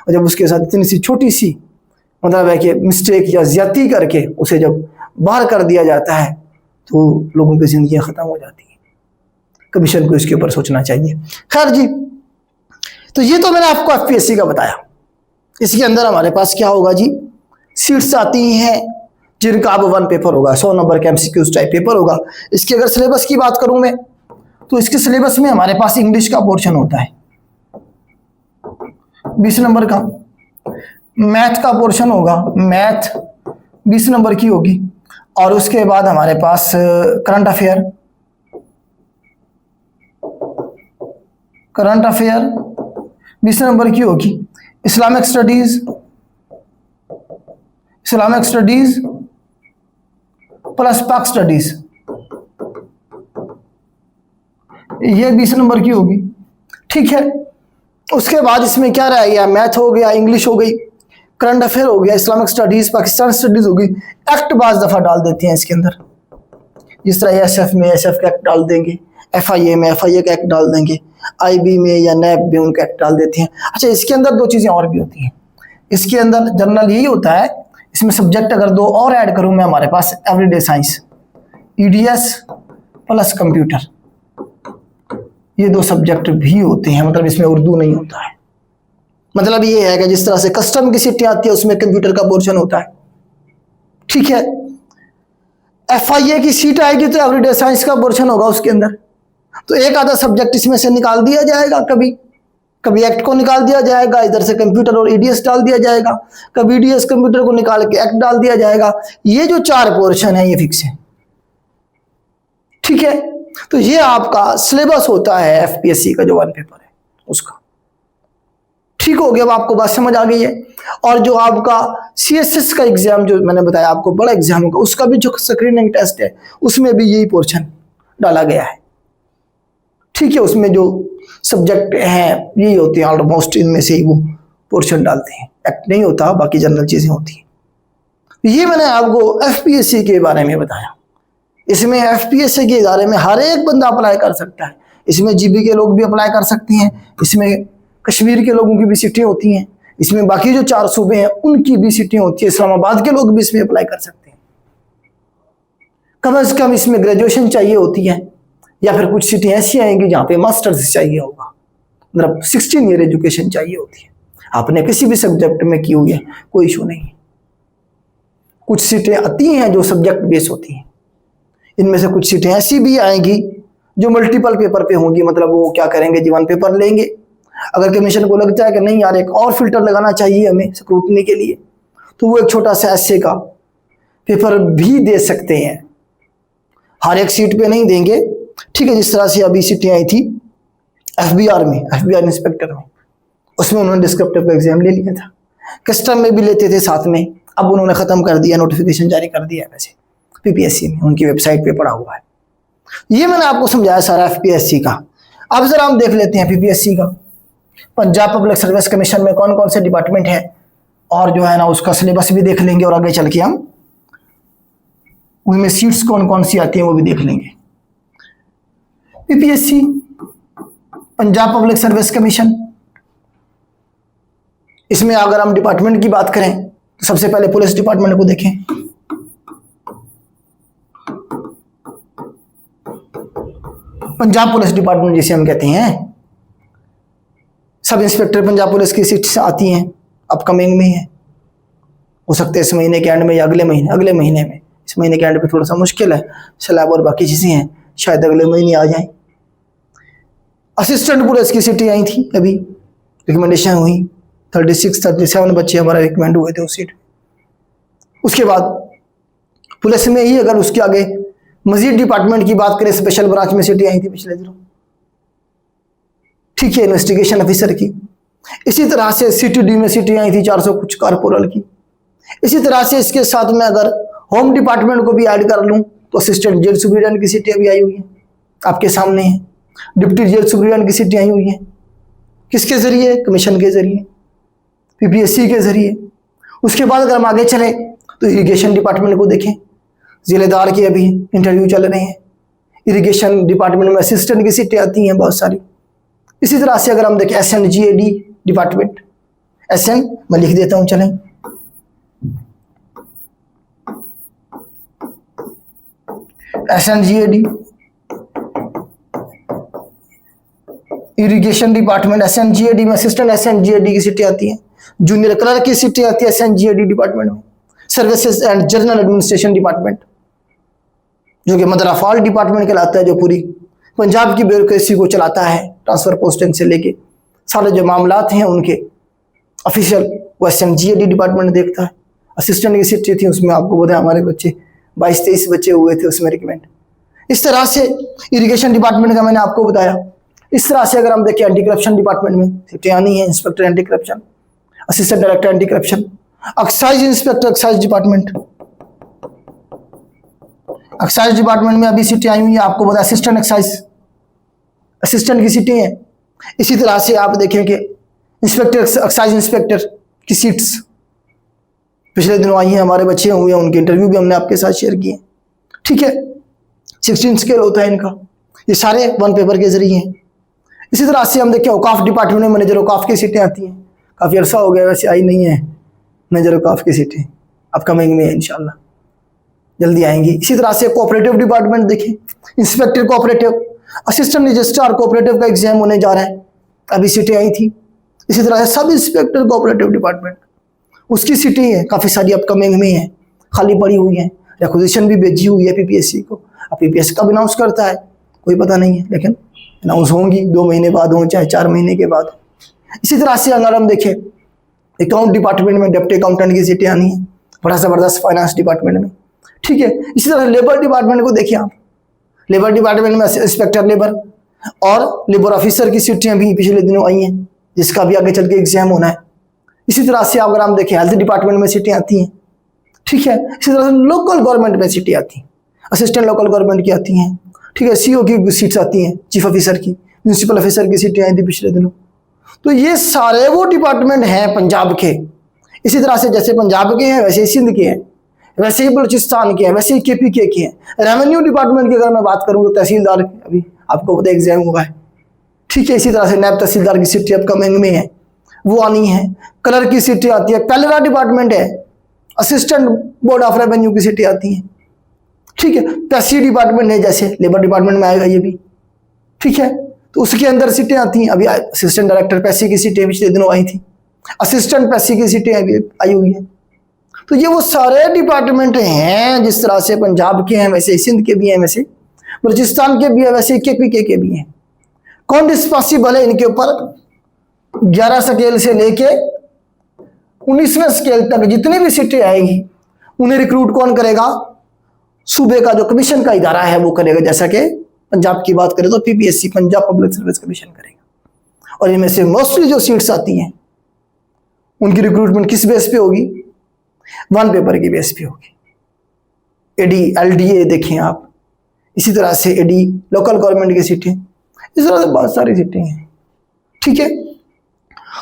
और जब उसके साथ इतनी सी छोटी सी मतलब है कि मिस्टेक या ज्यादती करके उसे जब बाहर कर दिया जाता है तो लोगों की जिंदगियां खत्म हो जाती हैं। कमीशन को इसके ऊपर सोचना चाहिए। खैर जी, तो ये तो मैंने आपको एफपीएससी का बताया। इसके अंदर हमारे पास क्या होगा जी, सीट्स आती हैं जिनका अब 1 पेपर होगा, 100 नंबर का एमसीक्यूज टाइप पेपर होगा। इसके अगर सिलेबस की बात करूं मैं तो इसके सिलेबस में हमारे पास इंग्लिश का पोर्शन होता है 20 नंबर का, मैथ का पोर्शन होगा, मैथ 20 नंबर की होगी, और उसके बाद हमारे पास करंट अफेयर 20 नंबर की होगी, इस्लामिक स्टडीज प्लस पाक स्टडीज ये 20 नंबर की होगी, ठीक है। उसके बाद इसमें क्या रह गया, मैथ हो गया, इंग्लिश हो गई, करंट अफेयर हो गया, इस्लामिक स्टडीज, पाकिस्तान स्टडीज हो गई। एक्ट बाज दफा डाल देते हैं इसके अंदर, जिस तरह एसएफ में एसएफ का एक्ट डाल देंगे, एफआईए में एफआईए का एक्ट डाल देंगे, आईबी में या नैब में उनका एक्ट डाल देते हैं। अच्छा, इसके अंदर 2 चीजें और भी होती हैं। इसके अंदर जनरल यही होता है, इसमें सब्जेक्ट अगर 2 और ऐड करूं मैं, हमारे पास everyday science EDS plus computer, ये 2 सब्जेक्ट भी होते हैं। मतलब इसमें उर्दू नहीं होता है। मतलब ये है कि जिस तरह से कस्टम की सीटें आती है उसमें कंप्यूटर का पोर्शन होता है, ठीक है। एफआईए की सीट आएगी तो एवरीडे साइंस का पोर्शन होगा उसके अंदर, तो एक आधा सब्जेक्ट इसमें से निकाल दिया जाएगा, कभी एक्ट को निकाल दिया जाएगा, इधर से कंप्यूटर और ईडीएस डाल दिया जाएगा, कभी ईडीएस कंप्यूटर को निकाल के एक्ट डाल दिया जाएगा। ये जो 4 पोर्शन है ये फिक्स है, ठीक है। तो ये आपका सिलेबस होता है एफपीएससी का जो 1 पेपर है उसका, ठीक हो गया। अब आपको बात समझ आ गई है। और जो आपका सीएसएस का एग्जाम जो मैंने बताया आपको बड़ा एग्जाम होगा, उसका भी जो स्क्रीनिंग टेस्ट है उसमें भी यही पोर्शन डाला गया है, ठीक है। उसमें जो सब्जेक्ट हैं यही होते हैं ऑलमोस्ट, इनमें से ही वो पोर्शन डालते हैं, एक्ट नहीं होता, बाकी जनरल चीजें होती हैं। ये मैंने आपको एफपीएससी के बारे में बताया। इसमें एफपीएससी के इदारे में हर एक बंदा अप्लाई कर सकता है। इसमें जीबी के लोग भी अप्लाई कर सकते हैं, इसमें कश्मीर के लोगों की भी सीटें होती हैं, इसमें बाकी जो 4 सूबे हैं उनकी भी सीटें होती है, इस्लामाबाद के लोग भी इसमें अप्लाई कर सकते हैं। कम से कम इसमें ग्रेजुएशन चाहिए होती है, या फिर कुछ सीटें ऐसी आएंगी जहाँ पे मास्टर्स चाहिए होगा, मतलब 16 ईयर एजुकेशन चाहिए होती है। आपने किसी भी सब्जेक्ट में की हुई है कोई इशू नहीं है। कुछ सीटें आती हैं जो सब्जेक्ट बेस होती हैं, इनमें से कुछ सीटें ऐसी भी आएंगी जो मल्टीपल पेपर पे होंगी। मतलब वो क्या करेंगे जी, 1 पेपर लेंगे, अगर कमीशन को लगता है कि नहीं यार एक और फिल्टर लगाना चाहिए हमें स्क्रूटनी के लिए, तो वो एक छोटा सा ऐसे का पेपर भी दे सकते हैं। हर एक सीट पे नहीं देंगे, ठीक है। जिस तरह से अभी सीटें आई थी एफबीआर में, एफबीआर इंस्पेक्टर में, उसमें उन्होंने डिस्क्रिप्टिव का एग्जाम ले लिया था, कस्टम में भी लेते थे साथ में, अब उन्होंने खत्म कर दिया, नोटिफिकेशन जारी कर दिया है वैसे पीपीएससी में, उनकी वेबसाइट पे पड़ा हुआ है। ये मैंने आपको समझाया सारा एफपीएससी का। अब जरा हम देख लेते हैं पीपीएससी का, पंजाब पब्लिक सर्विस कमीशन में कौन कौन से डिपार्टमेंट है, और जो है ना उसका सिलेबस भी देख लेंगे, और आगे चल के हम उनमें सीट्स कौन कौन सी आती हैं वो भी देख लेंगे। PPSC Punjab public service commission, इसमें अगर हम डिपार्टमेंट की बात करें तो सबसे पहले पुलिस डिपार्टमेंट को देखें। पंजाब पुलिस डिपार्टमेंट जिसे हम कहते हैं, सब इंस्पेक्टर पंजाब पुलिस की सीट्स आती हैं, अपकमिंग में है, हो सकते हैं इस महीने के एंड में या अगले महीने में इस महीने के एंड पे थोड़ा सा मुश्किल है, स्लैब और बाकी चीज़ें हैं, शायद अगले महीने आ जाएं। असिस्टेंट पुलिस की सीटें आई थी, अभी रिकमेंडेशन हुई, 36-37 बच्चे हमारा रिकमेंड हुए थे उस सीट। उसके बाद पुलिस में ही अगर उसके आगे मजीद डिपार्टमेंट की बात करें, स्पेशल ब्रांच में सीटें आई थी पिछले दिनों, ठीक है, इन्वेस्टिगेशन ऑफिसर की। इसी तरह से सीटीडी में सीटें आई थी 400 कुछ कारपोरल की। इसी तरह से इसके साथ में अगर होम डिपार्टमेंट को भी ऐड कर लूं तो असिस्टेंट जेल सुपरिटेंडेंट की सीटें भी आई हुई हैं, आपके सामने है। डिप्टी जेल सुपरिटेंडेंट की सीटें आई हुई हैं, किसके जरिए? कमीशन के जरिए, पीपीएससी के जरिए। उसके बाद अगर हम आगे चले तो इरिगेशन डिपार्टमेंट को देखें, जिलेदार के अभी इंटरव्यू चल रहे हैं। इरिगेशन डिपार्टमेंट में असिस्टेंट की सीटें आती हैं बहुत सारी। इसी तरह से अगर हम देखें SNGAD डिपार्टमेंट, SN मैं लिख देता हूं, चलें, SNGAD इरिगेशन डिपार्टमेंट, SNGAD में असिस्टेंट SNGAD की सीटें आती हैं। जूनियर क्लर्क की सीटें आती है SNGAD डिपार्टमेंट में। Services and general administration department, जो कि मदर ऑफ ऑल डिपार्टमेंट कहलाता है, जो पूरी पंजाब की ब्यूरोक्रेसी को चलाता है, ट्रांसफर पोस्टिंग से लेके सारे जो मामलात हैं उनके ऑफिशियल, वो SNGAD डिपार्टमेंट देखता है। असिस्टेंट की सीटें थी, उसमें आपको बताया हमारे बच्चे 22-23 बच्चे हुए थे उसमें रिकमेंड। इस तरह से इरिगेशन डिपार्टमेंट का मैंने आपको बताया। इस तरह से अगर हम देखें एंटी करप्शन डिपार्टमेंट में सीटें आनी है, inspector anti corruption, assistant director anti corruption, excise inspector excise department, excise department में अभी सीटें आई हुई है, आपको बताया असिस्टेंट एक्साइज, असिस्टेंट की सीटें हैं। इसी तरह से आप देखें कि इंस्पेक्टर एक्साइज इंस्पेक्टर की सीट्स पिछले दिनों आई हैं, हमारे बच्चे हुए हैं, उनके इंटरव्यू भी हमने आपके साथ शेयर किए, ठीक है। 16 स्केल होता है इनका, ये सारे वन पेपर के जरिए हैं। इसी तरह से हम देखें औकाफ डिपार्टमेंट में मैनेजर औकाफ की सीटें आती हैं, काफ़ी अरसा हो गया वैसे आई नहीं है मैनेजर औकाफ की सीटें, अपकमिंग में इंशाल्लाह जल्दी आएंगी। इसी तरह से कोऑपरेटिव डिपार्टमेंट देखें, inspector cooperative, assistant registrar cooperative का एग्जाम होने जा रहा है, अभी सीटें आई थी। इसी तरह से सब इंस्पेक्टर कोऑपरेटिव डिपार्टमेंट, उसकी सीटें हैं काफ़ी सारी अपकमिंग में हैं, खाली पड़ी हुई हैं। रिक्वेजिशन भी भेजी हुई है पीपीएससी को, अब पीपीएससी कब अनाउंस करता है कोई पता नहीं है, लेकिन अनाउंस होंगी 2 महीने बाद हो चाहे 4 महीने के बाद। इसी तरह से अगर हम देखें अकाउंट डिपार्टमेंट में डिप्टी अकाउंटेंट की सीटें आनी है, बड़ा ज़बरदस्त फाइनेंस डिपार्टमेंट में, ठीक है। इसी तरह लेबर डिपार्टमेंट को देखिए आप, लेबर डिपार्टमेंट में इंस्पेक्टर लेबर और लेबर ऑफिसर की सीटें भी पिछले दिनों आई हैं, जिसका भी आगे चल के एग्जाम होना है। इसी तरह से अगर हम देखें हेल्थ डिपार्टमेंट में सीटें आती हैं, ठीक है। इसी तरह से लोकल गवर्नमेंट में सीटें आती हैं, असिस्टेंट लोकल गवर्नमेंट की आती हैं, ठीक है। सीओ की सीट्स आती हैं, चीफ ऑफिसर की, म्यूनसिपल ऑफिसर की सीटें आई थी पिछले दिनों। तो ये सारे वो डिपार्टमेंट हैं पंजाब के। इसी तरह से जैसे पंजाब के हैं वैसे ही सिंध के हैं, वैसे ही बलूचिस्तान के हैं, वैसे ही KPK के हैं। रेवेन्यू डिपार्टमेंट की अगर मैं बात करूँ तो तहसीलदार, अभी आपको पता एग्जाम हुआ है, ठीक है। इसी तरह से नायब तहसीलदार की सीटें अपकमिंग में है, वो आनी है। क्लर्क की सीटें आती है, पेलरा डिपार्टमेंट है, असिस्टेंट बोर्ड ऑफ रेवेन्यू की सीटें आती हैं, ठीक है। पैसी डिपार्टमेंट है, जैसे लेबर डिपार्टमेंट में आएगा ये भी, ठीक है, तो उसके अंदर सीटें आती हैं। अभी असिस्टेंट डायरेक्टर पैसी की सीटें पिछले दिनों आई थी, असिस्टेंट पैसी की सीटें अभी आई हुई है। तो ये वो सारे डिपार्टमेंट हैं, जिस तरह से पंजाब के हैं वैसे सिंध के भी हैं, वैसे बलूचिस्तान के भी हैं, वैसे KPK के भी हैं। कौन रिस्पॉन्सिबल है इनके ऊपर? 11 स्केल से लेके 19वें स्केल तक जितनी भी सीटें आएंगी उन्हें रिक्रूट कौन करेगा? सूबे का जो कमीशन का इदारा है वो करेगा। जैसा कि पंजाब की बात करें तो PPSC, Punjab public service commission करेगा। और इनमें से मोस्टली जो सीट्स आती हैं उनकी रिक्रूटमेंट किस बेस पे होगी? वन पेपर की बेस पे होगी। AD LDA देखें आप, इसी तरह से AD लोकल गवर्नमेंट की सीटें, इस तरह से बहुत सारी सीटें हैं, ठीक है।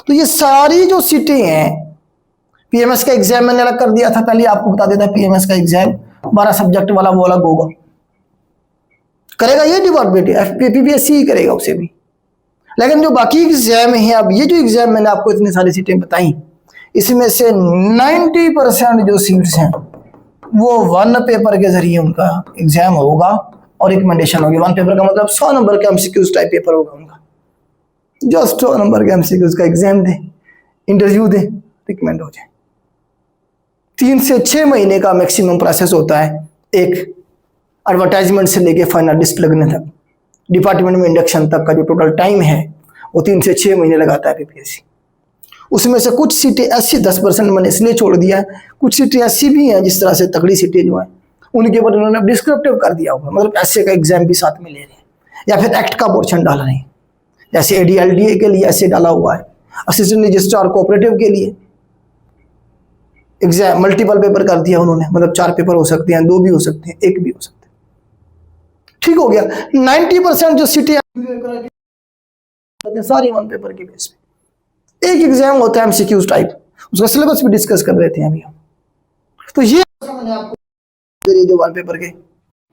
तो ये सारी जो सीटें हैं, PMS का एग्जाम मैंने अलग कर दिया था, पहले आपको बता देता, PMS का एग्जाम 12 सब्जेक्ट वाला वो अलग होगा, करेगा ये डिपार्टमेंट, PPSC ही करेगा उसे भी। लेकिन जो बाकी एग्जाम है, अब ये जो एग्जाम मैंने आपको इतनी सारी सीटें बताई, इसमें से 90% जो सीट्स हैं वो वन पेपर के जरिए उनका एग्जाम होगा और रिकमेंडेशन होगी। वन पेपर का मतलब 100 नंबर का MCQs टाइप पेपर होगा उनका, जस्ट 100 नंबर का MCQs का एग्जाम दे, इंटरव्यू दे, रिकमेंड हो जाए। 3 से 6 महीने का मैक्सिमम प्रोसेस होता है एक एडवर्टाइजमेंट से लेके फाइनल लिस्ट लगने तक, डिपार्टमेंट में इंडक्शन तक का जो टोटल टाइम है वो 3 से 6 महीने लगाता है पीपीएससी। उसमें से कुछ सीटें ऐसी 10% मैंने इसलिए छोड़ दिया है, कुछ सीटें ऐसी भी हैं जिस तरह से तगड़ी सीटें जो हैं उनके ऊपर उन्होंने डिस्क्रिप्टिव कर दिया होगा, मतलब ऐसे का एग्जाम भी साथ में ले रहे हैं या फिर एक्ट का पोर्शन डाल रहे हैं। जैसे ADLDA के लिए ऐसे डाला हुआ है, असिस्टेंट रजिस्ट्रार कोऑपरेटिव के लिए एग्जाम मल्टीपल पेपर कर दिया उन्होंने, मतलब 4 पेपर हो सकते हैं, 2 भी हो सकते हैं, 1 भी हो सकते हैं। ठीक हो गया। 90% जो सीटें सारी 1 पेपर के बेस पे, एक एग्जाम होता है एमसीक्यूज टाइप, उसका सिलेबस भी डिस्कस कर रहे थे अभी हम। तो ये मैंने आपको जो 1 पेपर के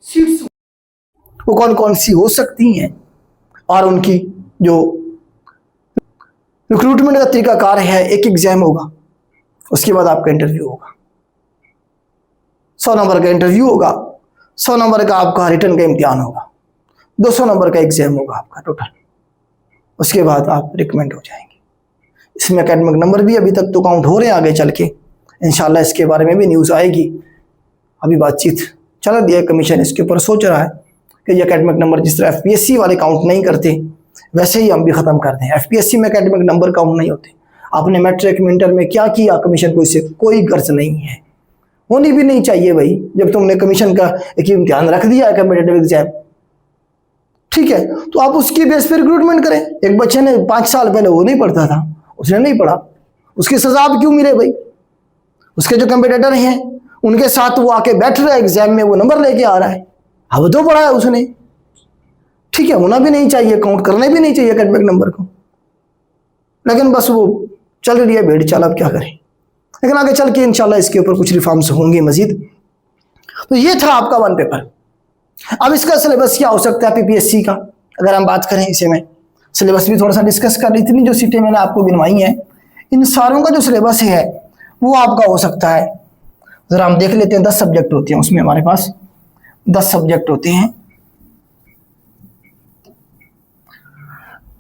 सीट्स वो कौन कौन सी हो सकती हैं और उनकी जो रिक्रूटमेंट का तरीकाकार है। एक एग्जाम होगा, उसके बाद आपका इंटरव्यू होगा, 100 नंबर का इंटरव्यू होगा, 100 नंबर का आपका रिटर्न का इम्तिहान होगा, 200 नंबर का एग्जाम होगा आपका टोटल। उसके बाद आप रिकमेंड हो जाएंगे। इसमें एकेडमिक नंबर भी अभी तक तो काउंट हो रहे हैं, आगे चल के इंशाल्लाह इसके बारे में भी न्यूज़ आएगी। अभी बातचीत चल रही है, कमीशन इसके ऊपर सोच रहा है कि ये एकेडमिक नंबर जिस तरह FPSC वाले काउंट नहीं करते वैसे ही हम भी ख़त्म कर दें। FPSC में एकेडमिक नंबर काउंट नहीं होते। आपने मैट्रिक में इंटर में क्या किया, कमीशन को इससे कोई गर्ज नहीं है, होनी भी नहीं चाहिए भाई। जब तुमने कमीशन का एक इम्तिहान रख दिया है कॉम्पिटिटिव एग्जाम, ठीक है, तो आप उसकी बेस पर रिक्रूटमेंट करें। एक बच्चे ने 5 साल पहले वो नहीं पढ़ता था, उसने नहीं पढ़ा, उसकी सजा आप क्यों मिले भाई? उसके जो कंपटीटर हैं उनके साथ वो आके बैठ रहा है एग्जाम में, वो नंबर लेके आ रहा है, अब तो पढ़ा है उसने, ठीक है, होना भी नहीं चाहिए, काउंट करने भी नहीं चाहिए एकेडमिक नंबर को, लेकिन बस वो चल रही है भेड़ चाल, अब क्या करें। लेकिन आगे चल के इंशाल्लाह इसके ऊपर कुछ रिफॉर्म्स होंगे मजीद। तो ये था आपका 1 पेपर। अब इसका सिलेबस क्या हो सकता है पीपीएससी का, अगर हम बात करें इसे में सिलेबस भी थोड़ा सा डिस्कस कर, इतनी जो सीटें मैंने आपको गिनवाई हैं इन सारों का जो सिलेबस है वो आपका हो सकता है, जरा हम देख लेते हैं। 10 सब्जेक्ट होते हैं उसमें, हमारे पास 10 सब्जेक्ट होते हैं।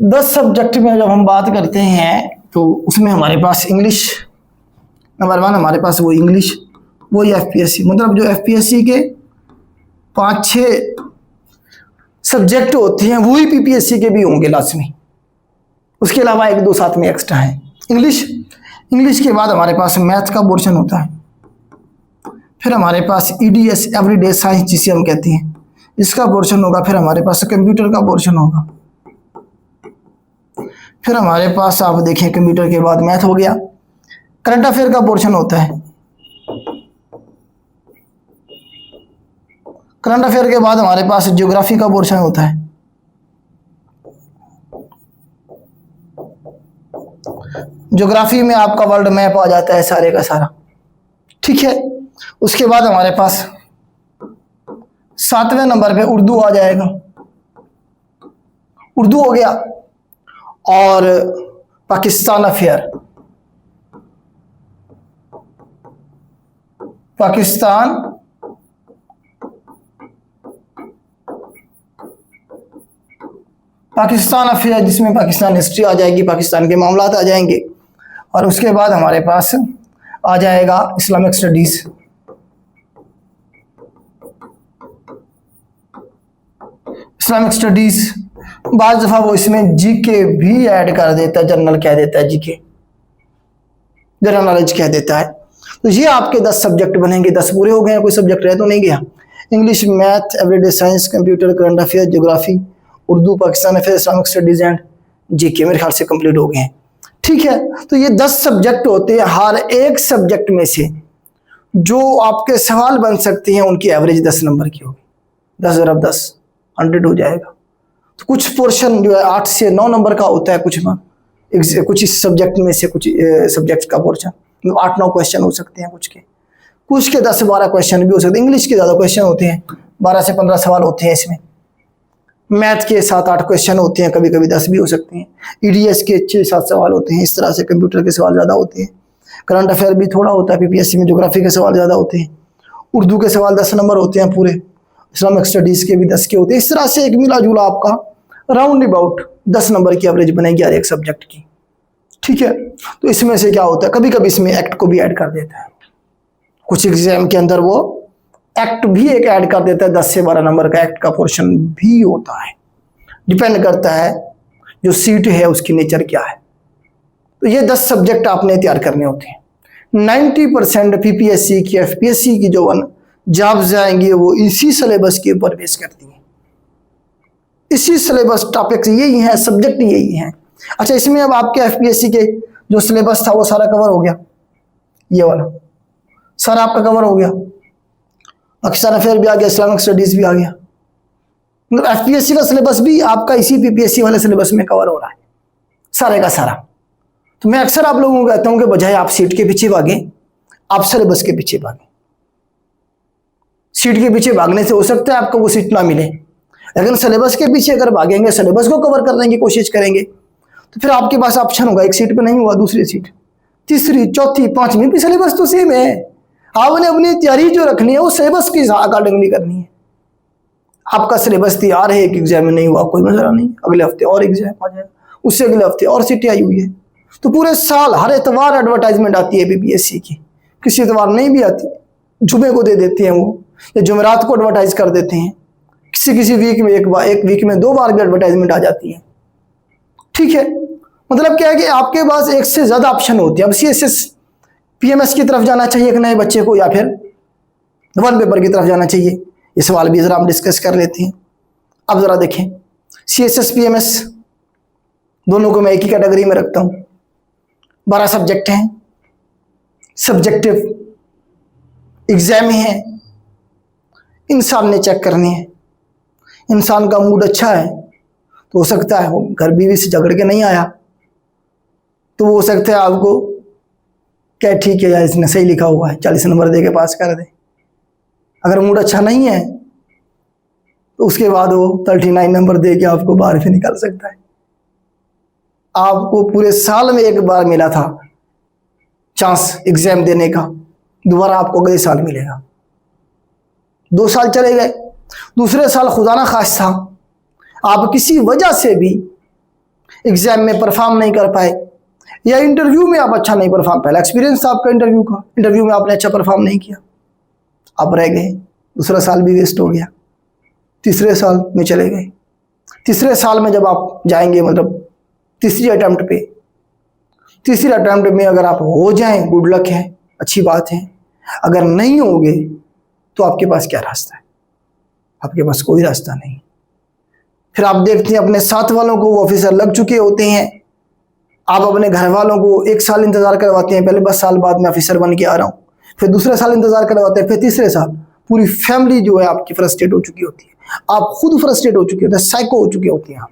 10 सब्जेक्ट में जब हम बात करते हैं तो उसमें हमारे पास इंग्लिश नंबर 1, हमारे पास वो इंग्लिश, वही FPSC, मतलब जो FPSC के 5-6 सब्जेक्ट होते हैं वही पीपीएससी के भी होंगे लाजमी। उसके अलावा 1-2 साथ में एक्स्ट्रा है। इंग्लिश के बाद हमारे पास मैथ का पोर्शन होता है, फिर हमारे पास EDS एवरीडे साइंस जिसे हम कहते हैं इसका पोर्शन होगा, फिर हमारे पास कंप्यूटर का पोर्शन होगा, फिर हमारे पास आप देखें कंप्यूटर के बाद मैथ हो गया, करंट अफेयर का पोर्शन होता है, करंट अफेयर के बाद हमारे पास ज्योग्राफी का पोर्शन होता है, ज्योग्राफी में आपका वर्ल्ड मैप आ जाता है सारे का सारा, ठीक है। उसके बाद हमारे पास 7वें नंबर पे उर्दू आ जाएगा, उर्दू हो गया, और पाकिस्तान अफेयर, पाकिस्तान अफेयर जिसमें पाकिस्तान हिस्ट्री आ जाएगी, पाकिस्तान के मामलात आ जाएंगे। और उसके बाद हमारे पास आ जाएगा इस्लामिक स्टडीज, बाज़ दफ़ा वो इसमें जीके भी ऐड कर देता है, जनरल कह देता है, जीके जनरल नॉलेज कह देता है। तो ये आपके 10 सब्जेक्ट बनेंगे। 10 पूरे हो गए, कोई सब्जेक्ट रह तो नहीं गया। English, math, everyday science, computer, current affair, geography, Urdu, Pakistan affair, Islamic studies and GK मेरे ख्याल से कंप्लीट हो गए हैं, ठीक है। तो ये 10 सब्जेक्ट होते हैं। हर एक सब्जेक्ट में से जो आपके सवाल बन सकते हैं उनकी एवरेज 10 नंबर की होगी। 10 × 10 100 हो जाएगा। तो कुछ पोर्शन जो है 8 से 9 नंबर का होता है, कुछ इस सब्जेक्ट में से कुछ सब्जेक्ट का पोर्शन 8-9 क्वेश्चन हो सकते हैं, कुछ के 10 से 12 क्वेश्चन भी हो सकते हैं। इंग्लिश के ज़्यादा क्वेश्चन होते हैं, 12 से 15 सवाल होते हैं इसमें। मैथ के 7-8 क्वेश्चन होते हैं, कभी कभी 10 भी हो सकते हैं। EDS के 6-7 सवाल होते हैं। इस तरह से कंप्यूटर के सवाल ज़्यादा होते हैं। करंट अफेयर भी थोड़ा होता है पीपीएससी में। ज्योग्राफी के सवाल ज़्यादा होते हैं। उर्दू के सवाल 10 नंबर होते हैं पूरे। इस्लामिक स्टडीज़ के भी 10 के होते हैं। इस तरह से एक मिला जुला आपका राउंड अबाउट 10 नंबर की एवरेज बनेगी हर एक सब्जेक्ट की, ठीक है। तो इसमें से क्या होता है, कभी कभी इसमें एक्ट को भी ऐड कर देता है। कुछ एग्जाम के अंदर वो एक्ट भी एक ऐड कर देता है, 10 से 12 नंबर का एक्ट का पोर्शन भी होता है। डिपेंड करता है जो सीट है उसकी नेचर क्या है। तो ये 10 सब्जेक्ट आपने तैयार करने होते हैं। 90% पीपीएससी की, एफपीएससी की जो जॉब्स आएंगी वो इसी सिलेबस के ऊपर बेस करती हैं। इसी सिलेबस टॉपिक्स यही हैं, सब्जेक्ट यही हैं। अच्छा, इसमें अब आपके एफपीएससी के जो सिलेबस था वो सारा कवर हो गया, ये वाला सारा आपका कवर हो गया। पाकिस्तान अफेयर भी आ गया, इस्लामिक स्टडीज भी आ गया। मतलब एफपीएससी का सिलेबस भी आपका इसी पीपीएससी वाले सिलेबस में कवर हो रहा है, सारे का सारा। तो मैं अक्सर आप लोगों को कहता हूं कि बजाय आप सीट के पीछे भागें, आप सिलेबस के पीछे भागें। सीट के पीछे भागने से हो सकता है आपको वो सीट ना मिले, लेकिन सिलेबस के पीछे अगर भागेंगे, सिलेबस को कवर करने की कोशिश करेंगे, तो फिर आपके पास ऑप्शन होगा, एक सीट पे नहीं हुआ दूसरी सीट, तीसरी, चौथी, पांचवी भी सिलेबस तो सेम है। आपने अपनी तैयारी जो रखनी है वो सिलेबस के अकॉर्डिंगली करनी है। आपका सिलेबस तैयार है, एक एग्जाम में नहीं हुआ, कोई मसला नहीं, अगले हफ्ते और एग्जाम आ जाएगा, उससे अगले हफ्ते और सीटें आई हुई है। तो पूरे साल हर एतवार एडवर्टाइजमेंट आती है पीपीएससी की, किसी एतवार नहीं भी आती, जुमे को दे देते हैं वो, या जुमेरात को एडवर्टाइज कर देते हैं। किसी वीक में एक वीक में 2 बार भी एडवर्टाइजमेंट आ जाती है। ठीक है, मतलब क्या है कि आपके पास एक से ज्यादा ऑप्शन होते हैं। अब सीएसएस पीएमएस की तरफ जाना चाहिए एक नए बच्चे को, या फिर वन पेपर की तरफ जाना चाहिए, ये सवाल भी जरा हम डिस्कस कर लेते हैं। अब जरा देखें, सीएसएस पीएमएस दोनों को मैं एक ही कैटेगरी में रखता हूं। 12 सब्जेक्ट हैं, सब्जेक्टिव एग्जाम है, इंसान ने चेक करनी है। इंसान का मूड अच्छा है तो हो सकता है वो घर बीवी से झगड़ के नहीं आया, तो हो सकता है आपको क्या ठीक है यार इसने सही लिखा हुआ है, 40 नंबर दे के पास कर दे। अगर मूड अच्छा नहीं है तो उसके बाद वो 39 नंबर दे के आपको बाहर भी निकाल सकता है। आपको पूरे साल में एक बार मिला था चांस एग्जाम देने का, दोबारा आपको अगले साल मिलेगा। 2 साल चले गए, दूसरे साल खुदा ना खास्ता आप किसी वजह से भी एग्जाम में परफॉर्म नहीं कर पाए, या इंटरव्यू में आप अच्छा नहीं परफॉर्म, पहला एक्सपीरियंस था आपका इंटरव्यू का, इंटरव्यू में आपने अच्छा परफॉर्म नहीं किया, आप रह गए, दूसरा साल भी वेस्ट हो गया। तीसरे साल में चले गए, तीसरे साल में जब आप जाएंगे, मतलब तीसरी अटेम्प्ट में अगर आप हो जाएं, गुड लक है, अच्छी बात है। अगर नहीं होगे तो आपके पास क्या रास्ता है? आपके पास कोई रास्ता नहीं। फिर आप देखते हैं अपने साथ वालों को वो ऑफिसर लग चुके होते हैं, आप अपने घर वालों को 1 साल इंतजार करवाते हैं, पहले 10 साल बाद में ऑफिसर बन के आ रहा हूँ, फिर दूसरे साल इंतजार करवाते हैं, फिर तीसरे साल पूरी फैमिली जो है आपकी फ्रस्ट्रेट हो चुकी होती है, आप खुद फ्रस्ट्रेट हो चुके होते हैं, साइको हो चुके होते हैं आप।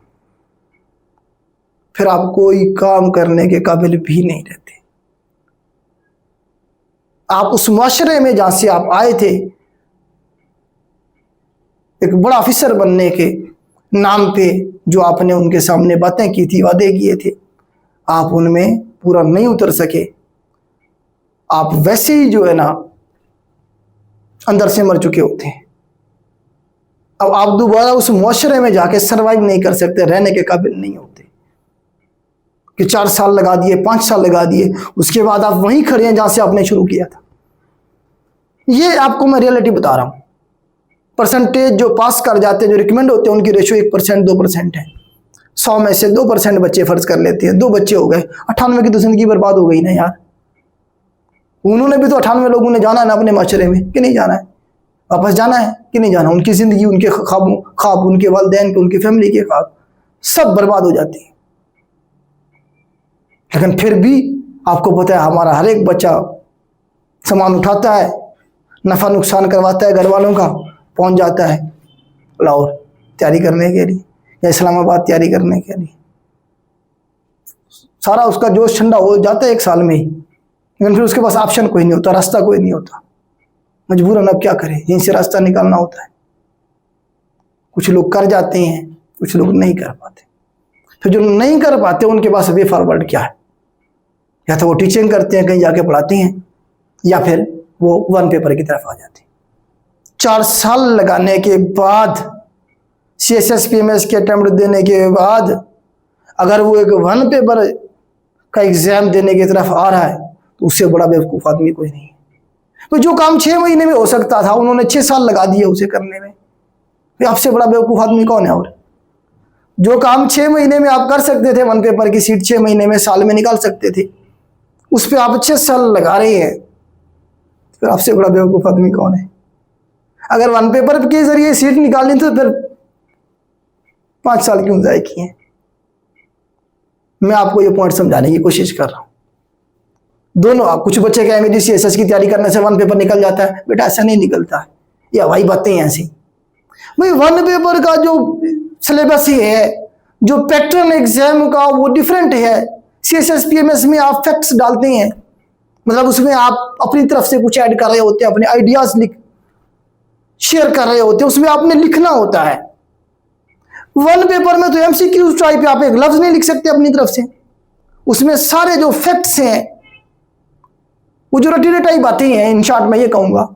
फिर आप कोई काम करने के काबिल भी नहीं रहते। आप उस माशरे में जहां से आप आए थे, एक बड़ा ऑफिसर बनने के नाम पे जो आपने उनके सामने बातें की थी, वादे किए थे, आप उनमें पूरा नहीं उतर सके। आप वैसे ही जो है ना अंदर से मर चुके होते हैं। अब आप दोबारा उस मुआशरे में जाके सरवाइव नहीं कर सकते, रहने के काबिल नहीं होते कि 4 साल लगा दिए, 5 साल लगा दिए, उसके बाद आप वहीं खड़े हैं जहां से आपने शुरू किया था। ये आपको मैं रियलिटी बता रहा हूं। परसेंटेज जो पास कर जाते हैं, जो रिकमेंड होते हैं, उनकी रेशियो 1% 2% है। 100 में से 2% बच्चे फर्ज कर लेते हैं, 2 बच्चे हो गए, 98 की तो जिंदगी बर्बाद हो गई ना यार। उन्होंने भी तो 98 लोगों ने जाना है ना अपने माशरे में, कि नहीं जाना है, वापस जाना है कि नहीं जाना। उनकी जिंदगी, उनके ख्वाब, उनके वालिदैन के, उनकी फैमिली के ख्वाब सब बर्बाद हो जाते हैं। लेकिन फिर भी आपको पता है हमारा हर एक बच्चा सामान उठाता है, नफा नुकसान करवाता है घर वालों का, पहुंच जाता है लाहौर तैयारी करने के लिए या इस्लामाबाद तैयारी करने के लिए। सारा उसका जोश ठंडा हो जाता है 1 साल में ही, लेकिन फिर उसके पास ऑप्शन कोई नहीं होता, रास्ता कोई नहीं होता। मजबूरन अब क्या करें, यहीं से रास्ता निकालना होता है। कुछ लोग कर जाते हैं, कुछ लोग नहीं कर पाते। फिर जो नहीं कर पाते उनके पास वे फॉरवर्ड क्या है, या तो वो टीचिंग करते हैं, कहीं जाके पढ़ाते हैं, या फिर वो 1 पेपर की तरफ आ जाते हैं। 4 साल लगाने के बाद, सीएसएस पीएमएस के अटेम्प्ट देने के बाद, अगर वो एक 1 पेपर का एग्जाम देने की तरफ आ रहा है तो उससे बड़ा बेवकूफ़ आदमी कोई नहीं है। तो जो काम 6 महीने में हो सकता था उन्होंने 6 साल लगा दिए उसे करने में। तो आपसे बड़ा बेवकूफ आदमी कौन है? और जो काम 6 महीने में आप कर सकते थे, वन पेपर की सीट 6 महीने में, साल में निकाल सकते थे, उस पर आप 6 साल लगा रहे हैं। फिर आपसे बड़ा बेवकूफ आदमी कौन है? अगर वन पेपर के जरिए सीट निकालनी तो फिर 5 साल क्यों ज़ाया किए? मैं आपको ये पॉइंट समझाने की कोशिश कर रहा हूं। दोनों, कुछ बच्चे कहेंगे जी सीएसएस की तैयारी करने से वन पेपर निकल जाता है। बेटा ऐसा नहीं निकलता है, ये हवाई बातें हैं ऐसी। भाई वन पेपर का जो सिलेबस ही है, जो पैटर्न एग्जाम का वो डिफरेंट है। सीएसएस पीएमएस में आप फैक्ट्स डालते हैं, मतलब उसमें आप अपनी तरफ से कुछ ऐड कर रहे होते हैं, अपने आइडियाज शेयर कर रहे होते हैं, उसमें आपने लिखना होता है। वन पेपर में तो एमसीक्यू टाइप आप एक लफ्ज नहीं लिख सकते अपनी तरफ से। उसमें सारे जो फैक्ट्स हैं, वो जो रटी रटाई बातें हैं, इन शॉर्ट मैं ये कहूंगा,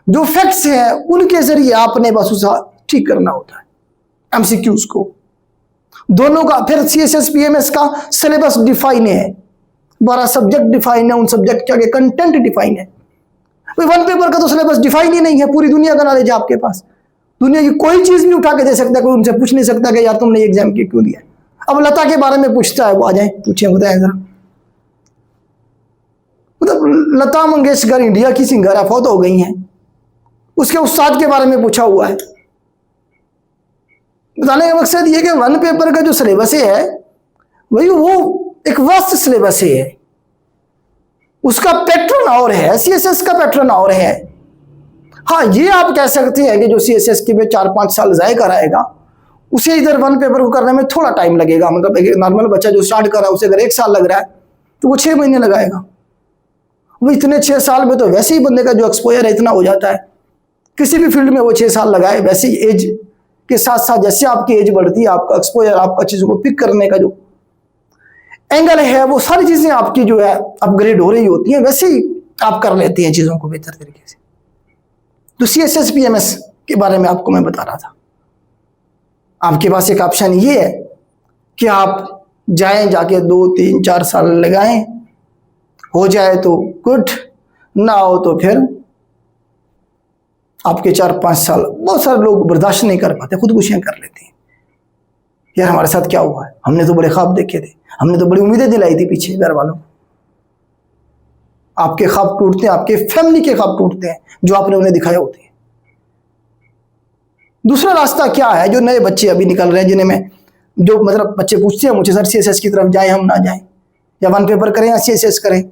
जो फैक्ट्स हैं उनके जरिए आपने बस उसे ठीक करना होता है, एमसीक्यूज को। दोनों का फिर सीएसएस पीएमएस का सिलेबस डिफाइन है, 12 सब्जेक्ट डिफाइन है, उन सब्जेक्ट के आगे कंटेंट डिफाइन है। वन पेपर का तो सिलेबस डिफाइन ही नहीं है। पूरी दुनिया का नॉलेज है आपके पास, दुनिया की कोई चीज नहीं उठा के दे सकता, कोई उनसे पूछ नहीं सकता कि यार तुमने एग्जाम क्यों दिया। अब लता के बारे में पूछता है, वो आ जाए पूछे, बताए जरा। मतलब लता मंगेशकर इंडिया की सिंगर है, फौत हो गई हैं, उसके उस्ताद के बारे में पूछा हुआ है। बताने का मकसद ये कि वन पेपर का जो सिलेबस है वही वो एक वास्ट सिलेबस है, उसका पैटर्न और है, सीएसएस का पैटर्न और है। हाँ, ये आप कह सकते हैं कि जो सीएसएस के में 4-5 साल ज़ाया कराएगा, उसे इधर वन पेपर को करने में थोड़ा टाइम लगेगा। मतलब एक नॉर्मल बच्चा जो स्टार्ट कर रहा है उसे अगर 1 साल लग रहा है तो वो 6 महीने लगाएगा। वो इतने 6 साल में तो वैसे ही बंदे का जो एक्सपोजर है इतना हो जाता है। किसी भी फील्ड में वो 6 साल लगाए, वैसे ही एज के साथ साथ जैसे आपकी एज बढ़ती है, आपका एक्सपोजर, आपका चीज़ों को पिक करने का जो एंगल है, वो सारी चीज़ें आपकी जो है अपग्रेड हो रही होती हैं, वैसे ही आप कर लेते हैं चीज़ों को बेहतर तरीके से। तो सीएसएस पीएमएस के बारे में आपको मैं बता रहा था। आपके पास एक ऑप्शन ये है कि आप जाएं, जाके 2-3-4 साल लगाएं, हो जाए तो गुड, ना हो तो फिर आपके 4-5 साल, बहुत सारे लोग बर्दाश्त नहीं कर पाते, खुदकुशियां कर लेते हैं। यार हमारे साथ क्या हुआ है, हमने तो बड़े ख्वाब देखे थे, हमने तो बड़ी उम्मीदें दिलाई थी पीछे घर वालों। आपके ख्वाब टूटते हैं, आपके फैमिली के ख्वाब टूटते हैं जो आपने उन्हें दिखाए होते हैं। दूसरा रास्ता क्या है, जो नए बच्चे अभी निकल रहे हैं, जिन्हें मैं, जो मतलब बच्चे पूछते हैं मुझे, सर सीएसएस की तरफ जाएं हम ना जाएं, या वन पेपर करें या सीएसएस करें।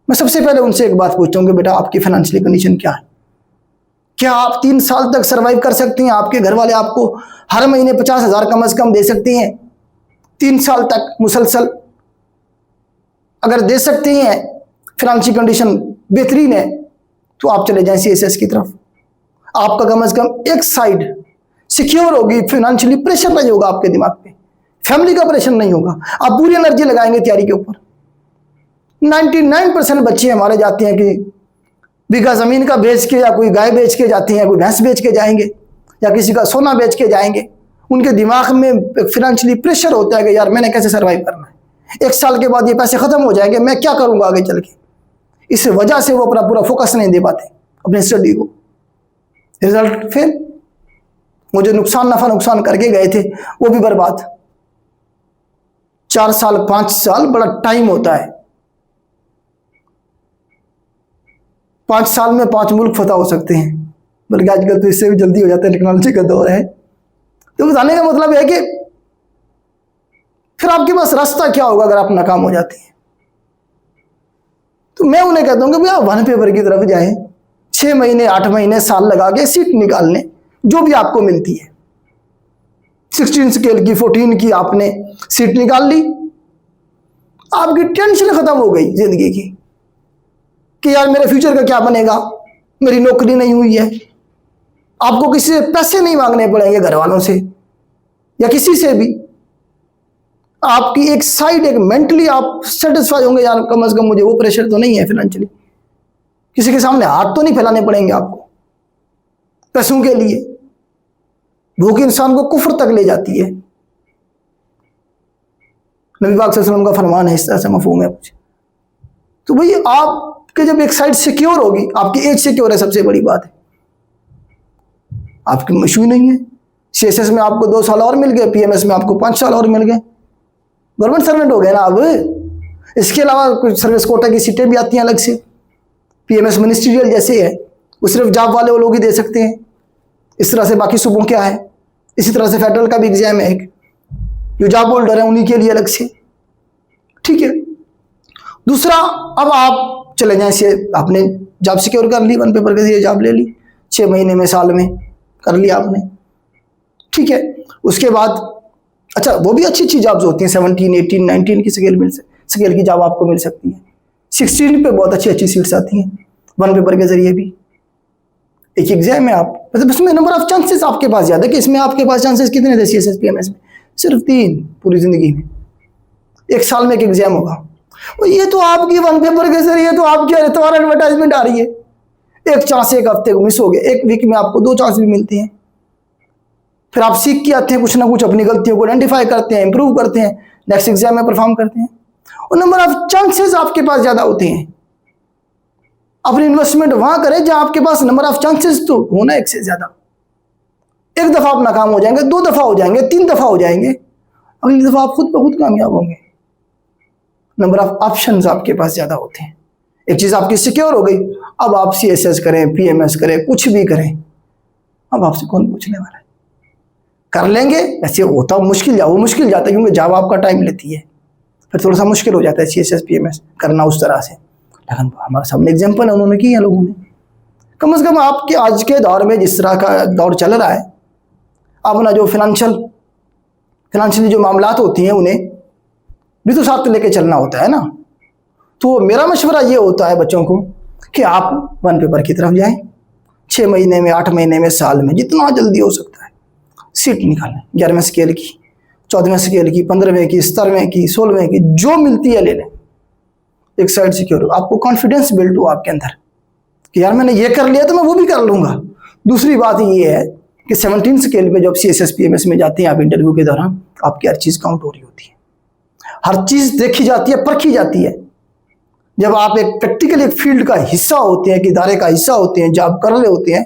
मैं सबसे पहले उनसे एक बात पूछता हूँ कि बेटा आपकी फाइनेंशियल कंडीशन क्या है? क्या आप 3 साल तक सर्वाइव कर सकती हैं? आपके घर वाले आपको हर महीने 50,000 कम से कम दे सकती हैं 3 साल तक मुसलसल? अगर दे सकती हैं, फाइनेंशियल कंडीशन बेहतरीन है, तो आप चले जाएं सीएसएस की तरफ। आपका कम से कम एक साइड सिक्योर होगी, फाइनेंशियली प्रेशर नहीं होगा आपके दिमाग पे, फैमिली का प्रेशर नहीं होगा, आप पूरी एनर्जी लगाएंगे तैयारी के ऊपर। 99% बच्चे हमारे जाते हैं कि बीघा जमीन का बेच के, या कोई गाय बेच के जाते हैं, कोई भैंस बेच के जाएंगे, या किसी का सोना बेच के जाएंगे। उनके दिमाग में फाइनेंशियली प्रेशर होता है कि यार मैंने कैसे सर्वाइव करना है, 1 साल के बाद ये पैसे खत्म हो जाएंगे, मैं क्या करूंगा आगे चल के। इस वजह से वो अपना पूरा फोकस नहीं दे पाते अपने स्टडी को। रिजल्ट फिर वो जो नफा नुकसान करके गए थे वो भी बर्बाद। 4 साल 5 साल बड़ा टाइम होता है। 5 साल में 5 मुल्क फतह हो सकते हैं, बल्कि आजकल तो इससे भी जल्दी हो जाता है, टेक्नोलॉजी का दौर है। तो बताने का मतलब है कि फिर आपके पास रास्ता क्या होगा अगर आप नाकाम हो जाते हैं। तो मैं उन्हें कहता हूँ कि भैया वन पेपर की तरफ जाएं, 6 महीने 8 महीने साल लगा के सीट निकालने, जो भी आपको मिलती है। 16 स्केल की, 14 की आपने सीट निकाल ली, आपकी टेंशन खत्म हो गई जिंदगी की कि यार मेरे फ्यूचर का क्या बनेगा, मेरी नौकरी नहीं हुई है। आपको किसी से पैसे नहीं मांगने पड़ेंगे, घर वालों से या किसी से भी। आपकी एक साइड, एक मेंटली आप सेटिस्फाई होंगे, यार कम से कम मुझे वो प्रेशर तो नहीं है फाइनेंशियली, किसी के सामने हाथ तो नहीं फैलाने पड़ेंगे आपको पैसों के लिए। भूख इंसान को कुफ्र तक ले जाती है, नबी पाक सल्लल्लाहु अलैहि वसल्लम का फरमान है, इस तरह से मफहूम है कुछ। तो भाई आप कि जब एक साइड सिक्योर होगी, आपकी एज सिक्योर है, सबसे बड़ी बात है, आपकी इशू नहीं है। सीएसएस में आपको 2 साल और मिल गए, पीएमएस में आपको 5 साल और मिल गए, गवर्नमेंट सर्वेंट हो गए ना अब। इसके अलावा कुछ सर्विस कोटा की सीटें भी आती हैं अलग से, पीएमएस मिनिस्ट्रियल जैसे है, वो सिर्फ जॉब वाले वो लोग ही दे सकते हैं। इस तरह से बाकी सूबों क्या है, इसी तरह से फेडरल का भी एग्जाम है एक, जो जॉब होल्डर है उन्हीं के लिए अलग से, ठीक है। दूसरा, अब आप चले जाए से आपने जॉब सिक्योर कर ली, 1 पेपर के जरिए जॉब ले ली, 6 महीने में, साल में कर लिया आपने, ठीक है। उसके बाद अच्छा, वो भी अच्छी अच्छी जॉब्स होती हैं, 17, 18, 19 की स्केल की जॉब आपको मिल सकती है। 16 पे बहुत अच्छी अच्छी सीट्स आती हैं 1 पेपर के जरिए भी। एक एग्जाम है आप, मतलब इसमें नंबर ऑफ चांसेस आपके पास ज़्यादा है कि इसमें आपके पास चांसेस कितने थे सीएसएस पीएमएस में? सिर्फ 3 पूरी जिंदगी में, 1 साल में एक एग्जाम होगा। और ये तो आपकी 1 पेपर के जरिए तो आपकी एतवार एडवर्टाइजमेंट आ रही है। एक चांस एक हफ्ते को मिस हो गया, एक वीक में आपको 2 चांस भी मिलती हैं। फिर आप सीख के आते हैं, कुछ ना कुछ अपनी गलतियों को आइडेंटिफाई करते हैं, इंप्रूव करते हैं, नेक्स्ट एग्जाम में परफॉर्म करते हैं, और नंबर ऑफ चांसेस आपके पास ज्यादा होते हैं। अपनी इन्वेस्टमेंट वहां करें जहां आपके पास नंबर ऑफ चांसेस तो होना एक से ज्यादा। एक दफा आप नाकाम हो जाएंगे, 2 दफा हो जाएंगे, 3 दफा हो जाएंगे, अगली दफा आप खुद ब खुद कामयाब होंगे। नंबर ऑफ ऑप्शंस आपके पास ज्यादा होते हैं। एक चीज आपकी सिक्योर हो गई, अब आप सीएसएस करें, पीएमएस करें, कुछ भी करें, अब आपसे कौन पूछने वाला है? कर लेंगे। ऐसे होता मुश्किल वो मुश्किल जाता है क्योंकि जॉब आपका टाइम लेती है, फिर थोड़ा सा मुश्किल हो जाता है सीएसएस पीएमएस करना उस तरह से। लेकिन हमारे सामने एग्जाम्पल है, उन्होंने किया लोगों ने। कम से कम आपके आज के दौर में जिस तरह का दौर चल रहा है, अपना जो फिनेंशियली जो मामलात होती हैं उन्हें भी तो साथ लेके चलना होता है ना। तो मेरा मशवरा ये होता है बच्चों को कि आप 1 पेपर की तरफ जाएं, 6 महीने में, 8 महीने में, साल में, जितना जल्दी हो सकता है सीट निकालें। 11वें स्केल की, 14वें स्केल की, 15वें की, 17वें की, 16वें की, जो मिलती है ले लें। एक साइड सिक्योर हो, आपको कॉन्फिडेंस बिल्ड हो आपके अंदर कि यार मैंने ये कर लिया तो मैं वो भी कर लूंगा। दूसरी बात ये है कि 17 स्केल पे जब सीएसएस पीएमएस में जाते हैं आप इंटरव्यू के दौरान, आपकी हर चीज़ काउंट हो रही होती है, हर चीज़ देखी जाती है, परखी जाती है। जब आप एक प्रैक्टिकल एक फील्ड का हिस्सा होते हैं, कि इदारे का हिस्सा होते हैं, जॉब कर रहे होते हैं,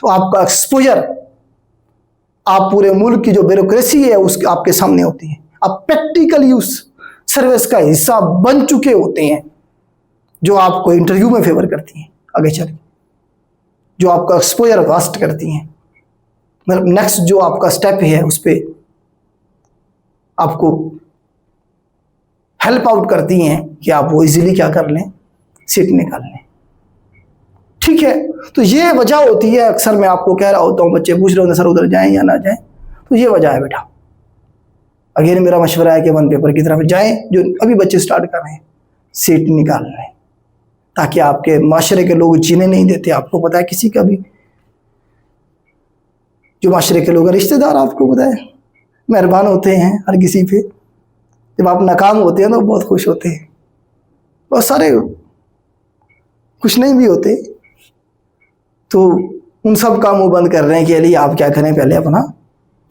तो आपका एक्सपोजर, आप पूरे मुल्क की जो ब्यूरोक्रेसी है उसके आपके सामने होती है। आप प्रैक्टिकली उस सर्विस का हिस्सा बन चुके होते हैं, जो आपको इंटरव्यू में फेवर करती हैं आगे चल, जो आपका एक्सपोजर वास्ट करती हैं। मतलब नेक्स्ट जो आपका स्टेप है उस पर आपको हेल्प आउट करती हैं कि आप वो इजीली क्या कर लें, सीट निकाल लें, ठीक है। तो ये वजह होती है, अक्सर मैं आपको कह रहा होता हूँ, बच्चे पूछ रहे होते सर उधर जाएं या ना जाएं, तो ये वजह है बेटा। अगेन मेरा मशवरा है कि 1 पेपर की तरफ जाएं, जो अभी बच्चे स्टार्ट कर रहे हैं, सीट निकाल लें, ताकि आपके माशरे के लोग जीने नहीं देते। आपको पता है किसी का भी जो माशरे के लोग रिश्तेदार, आपको पता है मेहरबान होते हैं हर किसी पे। जब आप नाकाम होते हैं तो बहुत खुश होते हैं, बहुत सारे खुश नहीं भी होते। तो उन सब का मुंह बंद कर रहे हैं कि अली आप क्या करें, पहले अपना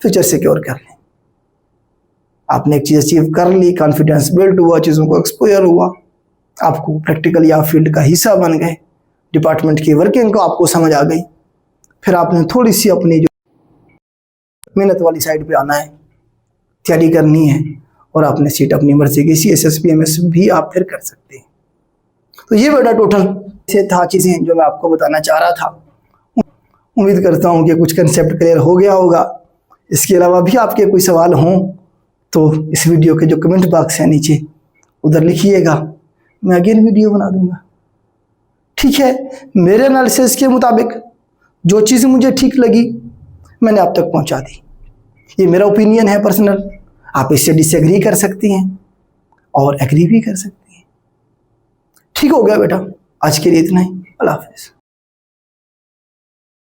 फ्यूचर सिक्योर कर लें। आपने एक चीज़ अचीव कर ली, कॉन्फिडेंस बिल्ड हुआ, चीज़ों को एक्सपोजर हुआ, आपको प्रैक्टिकली आप फील्ड का हिस्सा बन गए, डिपार्टमेंट की वर्किंग को आपको समझ आ गई। फिर आपने थोड़ी सी अपनी जो मेहनत वाली साइड पे आना है, तैयारी करनी है, और आपने सीट अपनी मर्जी की सीएसएस पीएमएस भी आप फिर कर सकते हैं। तो ये बेटा टोटल से था चीज़ें जो मैं आपको बताना चाह रहा था। उम्मीद करता हूँ कि कुछ कंसेप्ट क्लियर हो गया होगा। इसके अलावा भी आपके कोई सवाल हों तो इस वीडियो के जो कमेंट बॉक्स है नीचे उधर लिखिएगा, मैं अगेन वीडियो बना दूंगा, ठीक है। मेरे एनालिसिस के मुताबिक जो चीज़ मुझे ठीक लगी मैंने आप तक पहुंचा दी। ये मेरा ओपिनियन है पर्सनल, आप इससे डिसएग्री कर सकती हैं और एग्री भी कर सकती हैं। ठीक हो गया बेटा, आज के लिए इतना ही। अल्लाह हाफिज़।